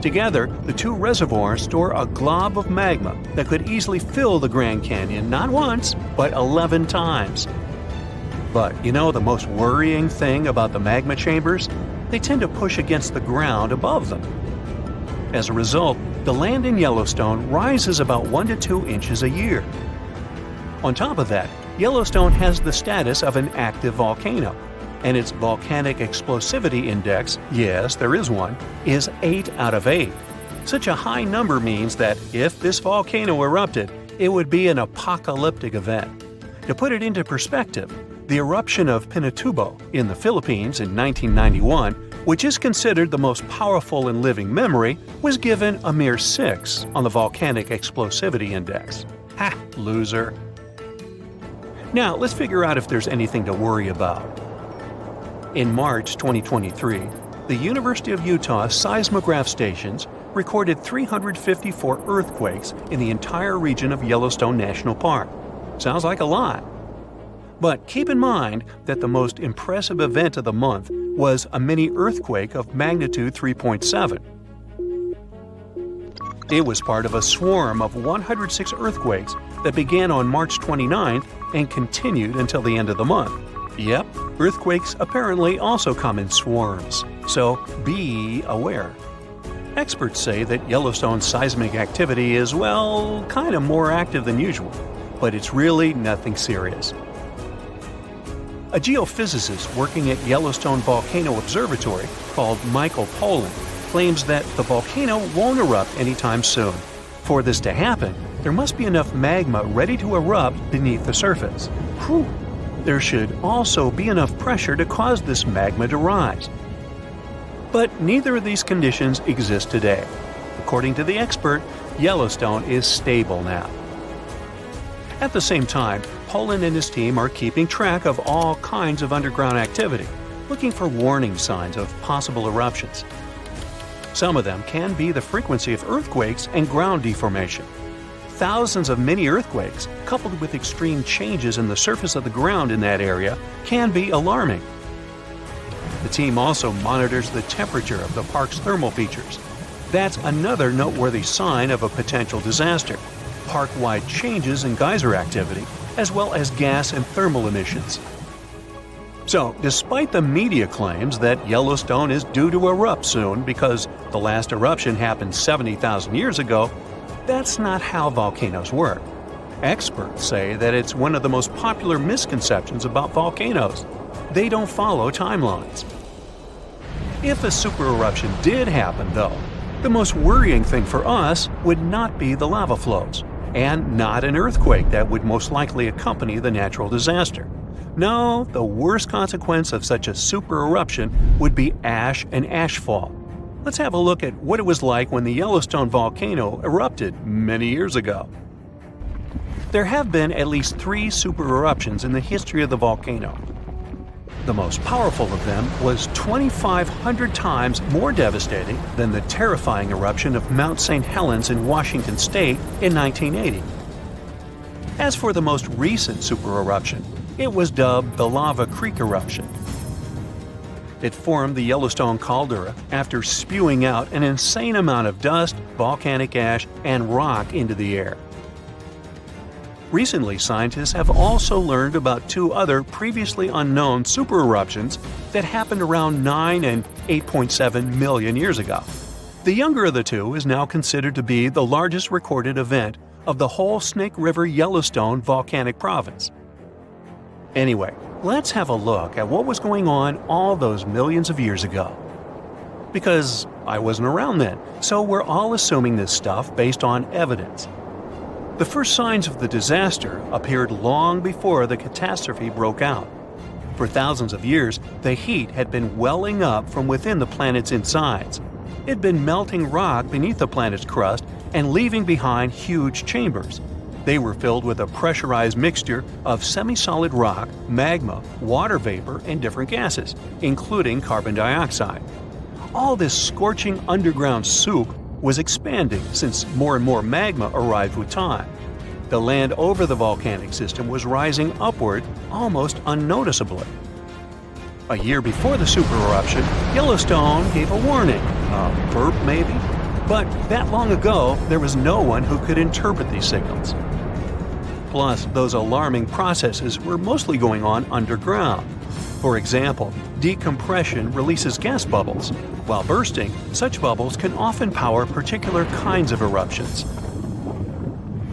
Together, the two reservoirs store a glob of magma that could easily fill the Grand Canyon not once, but 11 times. But you know the most worrying thing about the magma chambers? They tend to push against the ground above them. As a result, the land in Yellowstone rises about 1 to 2 inches a year. On top of that, Yellowstone has the status of an active volcano, and its volcanic explosivity index, yes, there is one, is 8 out of 8. Such a high number means that if this volcano erupted, it would be an apocalyptic event. To put it into perspective, the eruption of Pinatubo in the Philippines in 1991, which is considered the most powerful in living memory, was given a mere 6 on the Volcanic Explosivity Index. Ha! Loser. Now, let's figure out if there's anything to worry about. In March 2023, the University of Utah seismograph stations recorded 354 earthquakes in the entire region of Yellowstone National Park. Sounds like a lot. But keep in mind that the most impressive event of the month was a mini earthquake of magnitude 3.7. It was part of a swarm of 106 earthquakes that began on March 29th and continued until the end of the month. Yep, earthquakes apparently also come in swarms, so be aware. Experts say that Yellowstone's seismic activity is, well, kind of more active than usual, but it's really nothing serious. A geophysicist working at Yellowstone Volcano Observatory called Michael Pollan claims that the volcano won't erupt anytime soon. For this to happen, there must be enough magma ready to erupt beneath the surface. Whew. There should also be enough pressure to cause this magma to rise. But neither of these conditions exist today. According to the expert, Yellowstone is stable now. At the same time, Pollan and his team are keeping track of all kinds of underground activity, looking for warning signs of possible eruptions. Some of them can be the frequency of earthquakes and ground deformation. Thousands of mini earthquakes, coupled with extreme changes in the surface of the ground in that area, can be alarming. The team also monitors the temperature of the park's thermal features. That's another noteworthy sign of a potential disaster: park-wide changes in geyser activity, as well as gas and thermal emissions. So, despite the media claims that Yellowstone is due to erupt soon because the last eruption happened 70,000 years ago, that's not how volcanoes work. Experts say that it's one of the most popular misconceptions about volcanoes. They don't follow timelines. If a supereruption did happen, though, the most worrying thing for us would not be the lava flows, and not an earthquake that would most likely accompany the natural disaster. No, the worst consequence of such a supereruption would be ash and ashfall. Let's have a look at what it was like when the Yellowstone volcano erupted many years ago. There have been at least 3 supereruptions in the history of the volcano. The most powerful of them was 2,500 times more devastating than the terrifying eruption of Mount St. Helens in Washington state in 1980. As for the most recent supereruption, it was dubbed the Lava Creek eruption. It formed the Yellowstone caldera after spewing out an insane amount of dust, volcanic ash, and rock into the air. Recently, scientists have also learned about 2 other previously unknown supereruptions that happened around 9 and 8.7 million years ago. The younger of the 2 is now considered to be the largest recorded event of the whole Snake River Yellowstone volcanic province. Anyway, let's have a look at what was going on all those millions of years ago. Because I wasn't around then, so we're all assuming this stuff based on evidence. The first signs of the disaster appeared long before the catastrophe broke out. For thousands of years, the heat had been welling up from within the planet's insides. It had been melting rock beneath the planet's crust and leaving behind huge chambers. They were filled with a pressurized mixture of semi-solid rock, magma, water vapor, and different gases, including carbon dioxide. All this scorching underground soup was expanding since more and more magma arrived with time. The land over the volcanic system was rising upward almost unnoticeably. A year before the supereruption, Yellowstone gave a warning, a burp maybe, but that long ago there was no one who could interpret these signals. Plus, those alarming processes were mostly going on underground. For example, decompression releases gas bubbles. While bursting, such bubbles can often power particular kinds of eruptions.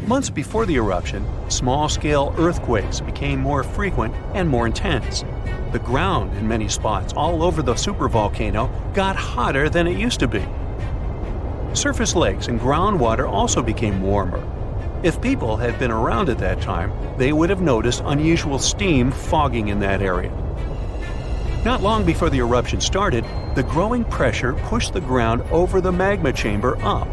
Months before the eruption, small-scale earthquakes became more frequent and more intense. The ground in many spots all over the supervolcano got hotter than it used to be. Surface lakes and groundwater also became warmer. If people had been around at that time, they would have noticed unusual steam fogging in that area. Not long before the eruption started, the growing pressure pushed the ground over the magma chamber up.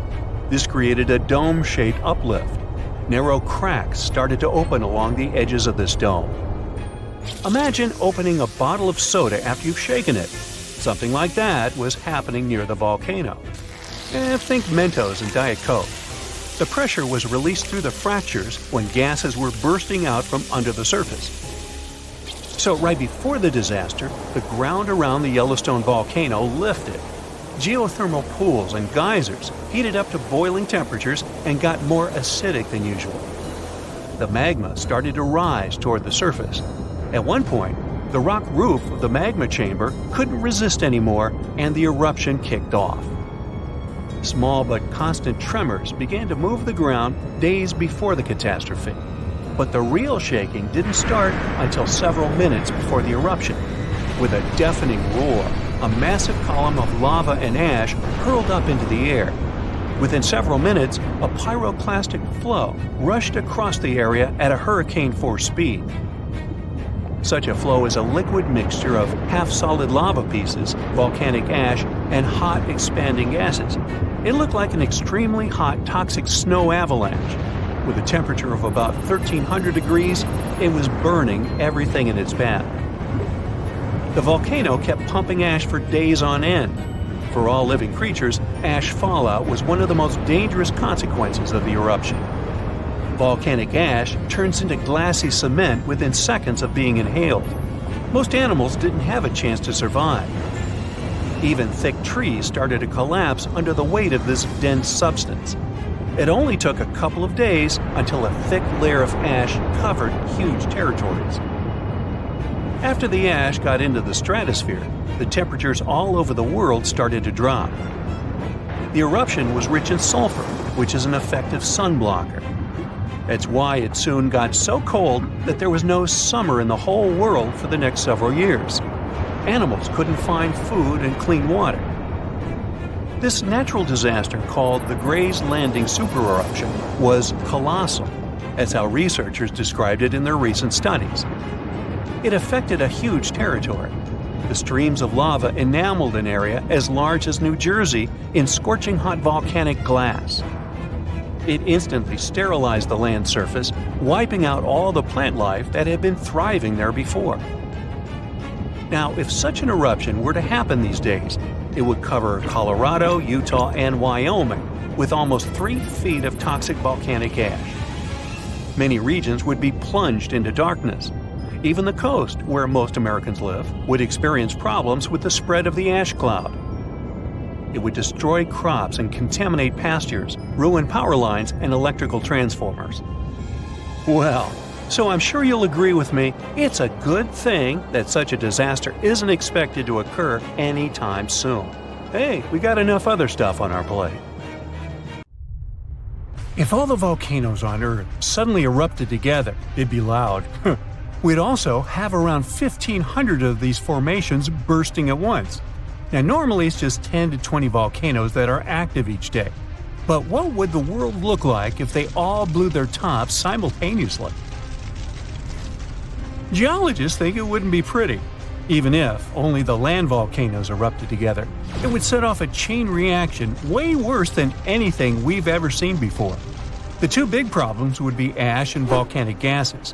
This created a dome-shaped uplift. Narrow cracks started to open along the edges of this dome. Imagine opening a bottle of soda after you've shaken it. Something like that was happening near the volcano. Think Mentos and Diet Coke. The pressure was released through the fractures when gases were bursting out from under the surface. So right before the disaster, the ground around the Yellowstone volcano lifted. Geothermal pools and geysers heated up to boiling temperatures and got more acidic than usual. The magma started to rise toward the surface. At one point, the rock roof of the magma chamber couldn't resist anymore and the eruption kicked off. Small but constant tremors began to move the ground days before the catastrophe. But the real shaking didn't start until several minutes before the eruption. With a deafening roar, a massive column of lava and ash hurled up into the air. Within several minutes, a pyroclastic flow rushed across the area at a hurricane-force speed. Such a flow is a liquid mixture of half-solid lava pieces, volcanic ash, and hot expanding gases. It looked like an extremely hot toxic snow avalanche. With a temperature of about 1,300 degrees, it was burning everything in its path. The volcano kept pumping ash for days on end. For all living creatures, ash fallout was one of the most dangerous consequences of the eruption. Volcanic ash turns into glassy cement within seconds of being inhaled. Most animals didn't have a chance to survive. Even thick trees started to collapse under the weight of this dense substance. It only took a couple of days until a thick layer of ash covered huge territories. After the ash got into the stratosphere, the temperatures all over the world started to drop. The eruption was rich in sulfur, which is an effective sunblocker. That's why it soon got so cold that there was no summer in the whole world for the next several years. Animals couldn't find food and clean water. This natural disaster, called the Gray's Landing supereruption, was colossal. That's how researchers described it in their recent studies. It affected a huge territory. The streams of lava enameled an area as large as New Jersey in scorching hot volcanic glass. It instantly sterilized the land surface, wiping out all the plant life that had been thriving there before. Now, if such an eruption were to happen these days, it would cover Colorado, Utah, and Wyoming with almost 3 feet of toxic volcanic ash. Many regions would be plunged into darkness. Even the coast, where most Americans live, would experience problems with the spread of the ash cloud. It would destroy crops and contaminate pastures, ruin power lines and electrical transformers. Well, so I'm sure you'll agree with me, it's a good thing that such a disaster isn't expected to occur anytime soon. Hey, we got enough other stuff on our plate. If all the volcanoes on Earth suddenly erupted together, it'd be loud. We'd also have around 1,500 of these formations bursting at once. Now normally it's just 10 to 20 volcanoes that are active each day. But what would the world look like if they all blew their tops simultaneously? Geologists think it wouldn't be pretty. Even if only the land volcanoes erupted together, it would set off a chain reaction way worse than anything we've ever seen before. The two big problems would be ash and volcanic gases.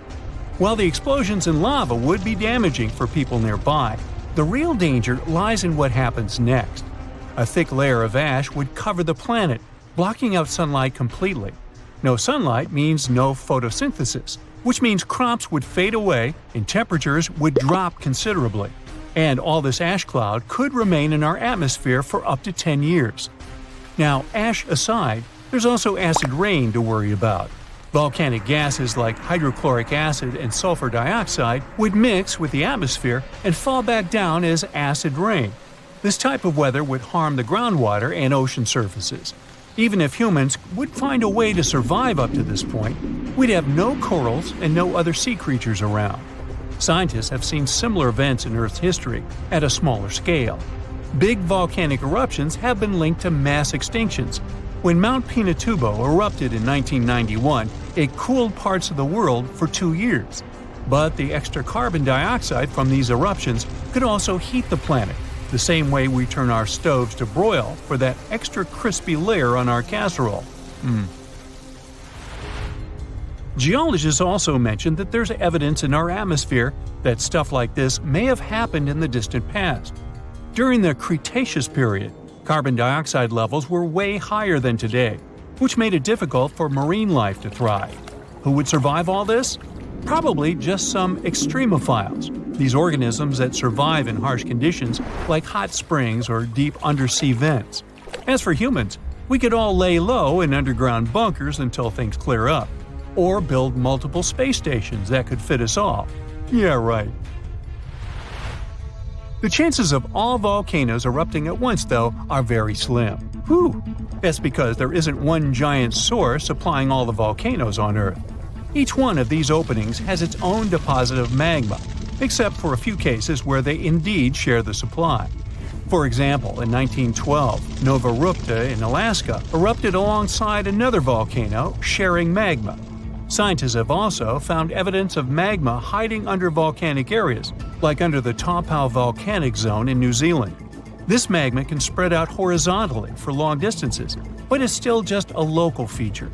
While the explosions in lava would be damaging for people nearby, the real danger lies in what happens next. A thick layer of ash would cover the planet, blocking out sunlight completely. No sunlight means no photosynthesis, which means crops would fade away and temperatures would drop considerably. And all this ash cloud could remain in our atmosphere for up to 10 years. Now, ash aside, there's also acid rain to worry about. Volcanic gases like hydrochloric acid and sulfur dioxide would mix with the atmosphere and fall back down as acid rain. This type of weather would harm the groundwater and ocean surfaces. Even if humans would find a way to survive up to this point, we'd have no corals and no other sea creatures around. Scientists have seen similar events in Earth's history at a smaller scale. Big volcanic eruptions have been linked to mass extinctions. When Mount Pinatubo erupted in 1991, it cooled parts of the world for 2 years. But the extra carbon dioxide from these eruptions could also heat the planet, the same way we turn our stoves to broil for that extra crispy layer on our casserole. Geologists also mentioned that there's evidence in our atmosphere that stuff like this may have happened in the distant past. During the Cretaceous period, carbon dioxide levels were way higher than today, which made it difficult for marine life to thrive. Who would survive all this? Probably just some extremophiles, these organisms that survive in harsh conditions like hot springs or deep undersea vents. As for humans, we could all lay low in underground bunkers until things clear up, or build multiple space stations that could fit us all. Yeah, right. The chances of all volcanoes erupting at once, though, are very slim. Whew! That's because there isn't one giant source supplying all the volcanoes on Earth. Each one of these openings has its own deposit of magma, except for a few cases where they indeed share the supply. For example, in 1912, Nova Rupta in Alaska erupted alongside another volcano sharing magma. Scientists have also found evidence of magma hiding under volcanic areas, like under the Taupau volcanic zone in New Zealand. This magma can spread out horizontally for long distances, but is still just a local feature.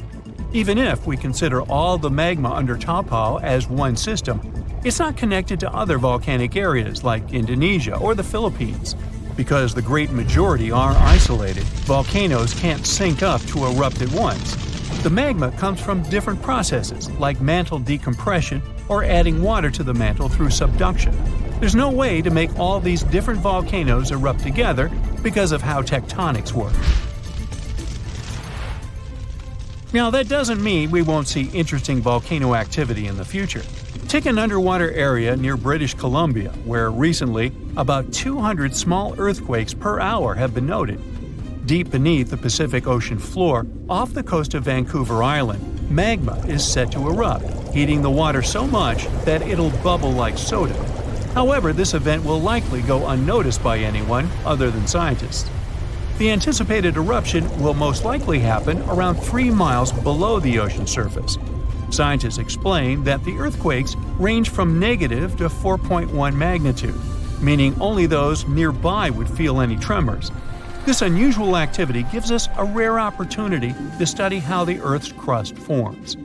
Even if we consider all the magma under Taupau as one system, it's not connected to other volcanic areas like Indonesia or the Philippines. Because the great majority are isolated, volcanoes can't sync up to erupt at once. The magma comes from different processes like mantle decompression or adding water to the mantle through subduction. There's no way to make all these different volcanoes erupt together because of how tectonics work. Now, that doesn't mean we won't see interesting volcano activity in the future. Take an underwater area near British Columbia, where recently about 200 small earthquakes per hour have been noted. Deep beneath the Pacific Ocean floor, off the coast of Vancouver Island, magma is set to erupt, heating the water so much that it'll bubble like soda. However, this event will likely go unnoticed by anyone other than scientists. The anticipated eruption will most likely happen around 3 miles below the ocean surface. Scientists explain that the earthquakes range from negative to 4.1 magnitude, meaning only those nearby would feel any tremors. This unusual activity gives us a rare opportunity to study how the Earth's crust forms.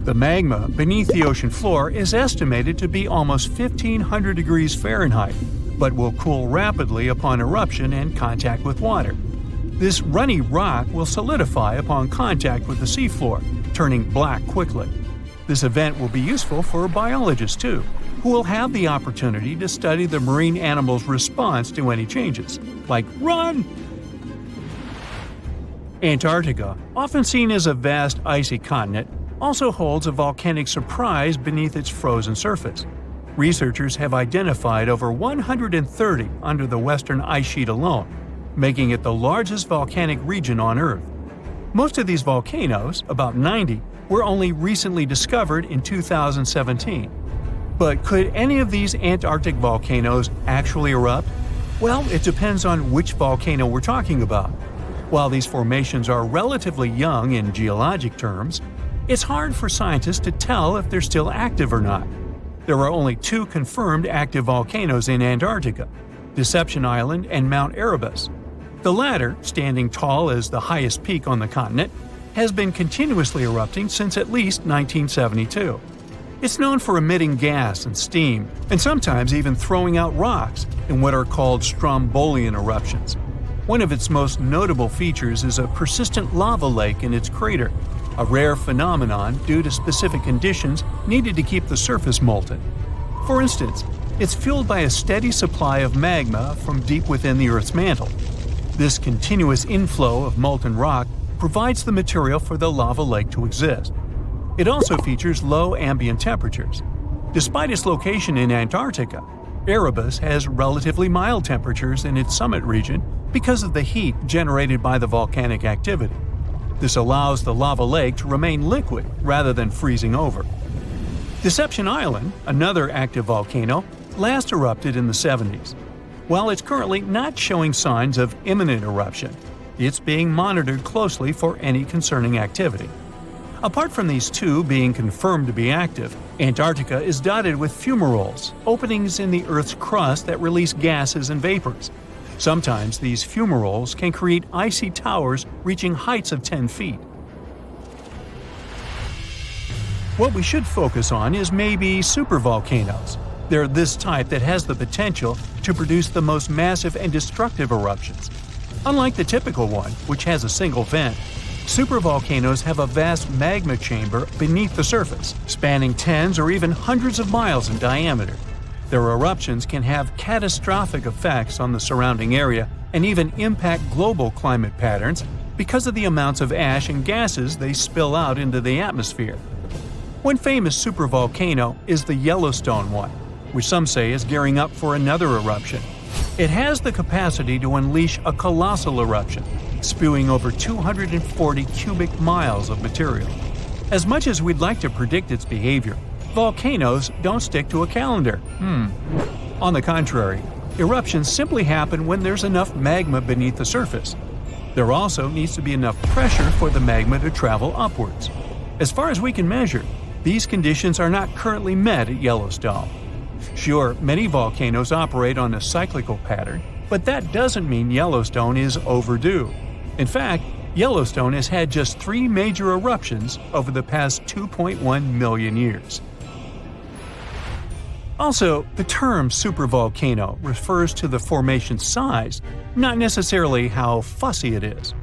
The magma beneath the ocean floor is estimated to be almost 1,500 degrees Fahrenheit, but will cool rapidly upon eruption and contact with water. This runny rock will solidify upon contact with the seafloor, turning black quickly. This event will be useful for biologists too, who will have the opportunity to study the marine animal's response to any changes, like run! Antarctica, often seen as a vast icy continent, also holds a volcanic surprise beneath its frozen surface. Researchers have identified over 130 under the western ice sheet alone, making it the largest volcanic region on Earth. Most of these volcanoes, about 90, were only recently discovered in 2017. But could any of these Antarctic volcanoes actually erupt? Well, it depends on which volcano we're talking about. While these formations are relatively young in geologic terms, it's hard for scientists to tell if they're still active or not. There are only 2 confirmed active volcanoes in Antarctica, Deception Island and Mount Erebus. The latter, standing tall as the highest peak on the continent, has been continuously erupting since at least 1972. It's known for emitting gas and steam, and sometimes even throwing out rocks in what are called strombolian eruptions. One of its most notable features is a persistent lava lake in its crater, a rare phenomenon due to specific conditions needed to keep the surface molten. For instance, it's fueled by a steady supply of magma from deep within the Earth's mantle. This continuous inflow of molten rock provides the material for the lava lake to exist. It also features low ambient temperatures. Despite its location in Antarctica, Erebus has relatively mild temperatures in its summit region because of the heat generated by the volcanic activity. This allows the lava lake to remain liquid rather than freezing over. Deception Island, another active volcano, last erupted in the 70s. While it's currently not showing signs of imminent eruption, It's being monitored closely for any concerning activity. Apart from these two being confirmed to be active, Antarctica is dotted with fumaroles, openings in the Earth's crust that release gases and vapors. Sometimes these fumaroles can create icy towers reaching heights of 10 feet. What we should focus on is maybe supervolcanoes. They're this type that has the potential to produce the most massive and destructive eruptions. Unlike the typical one, which has a single vent, supervolcanoes have a vast magma chamber beneath the surface, spanning tens or even hundreds of miles in diameter. Their eruptions can have catastrophic effects on the surrounding area and even impact global climate patterns because of the amounts of ash and gases they spill out into the atmosphere. One famous supervolcano is the Yellowstone one, which some say is gearing up for another eruption. It has the capacity to unleash a colossal eruption, spewing over 240 cubic miles of material. As much as we'd like to predict its behavior, volcanoes don't stick to a calendar. On the contrary, eruptions simply happen when there's enough magma beneath the surface. There also needs to be enough pressure for the magma to travel upwards. As far as we can measure, these conditions are not currently met at Yellowstone. Sure, many volcanoes operate on a cyclical pattern, but that doesn't mean Yellowstone is overdue. In fact, Yellowstone has had just 3 major eruptions over the past 2.1 million years. Also, the term supervolcano refers to the formation's size, not necessarily how fussy it is.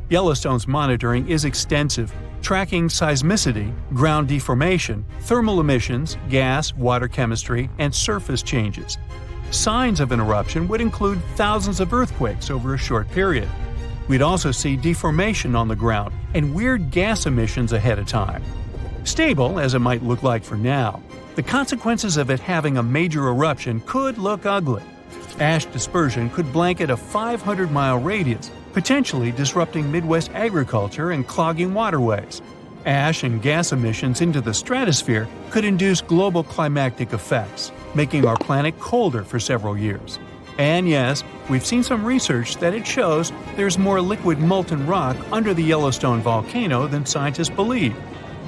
Yellowstone's monitoring is extensive, tracking seismicity, ground deformation, thermal emissions, gas, water chemistry, and surface changes. Signs of an eruption would include thousands of earthquakes over a short period. We'd also see deformation on the ground and weird gas emissions ahead of time. Stable, as it might look like for now, the consequences of it having a major eruption could look ugly. Ash dispersion could blanket a 500-mile radius, potentially disrupting Midwest agriculture and clogging waterways. Ash and gas emissions into the stratosphere could induce global climatic effects, making our planet colder for several years. And yes, we've seen some research that it shows there's more liquid molten rock under the Yellowstone volcano than scientists believe.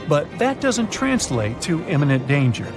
But that doesn't translate to imminent danger.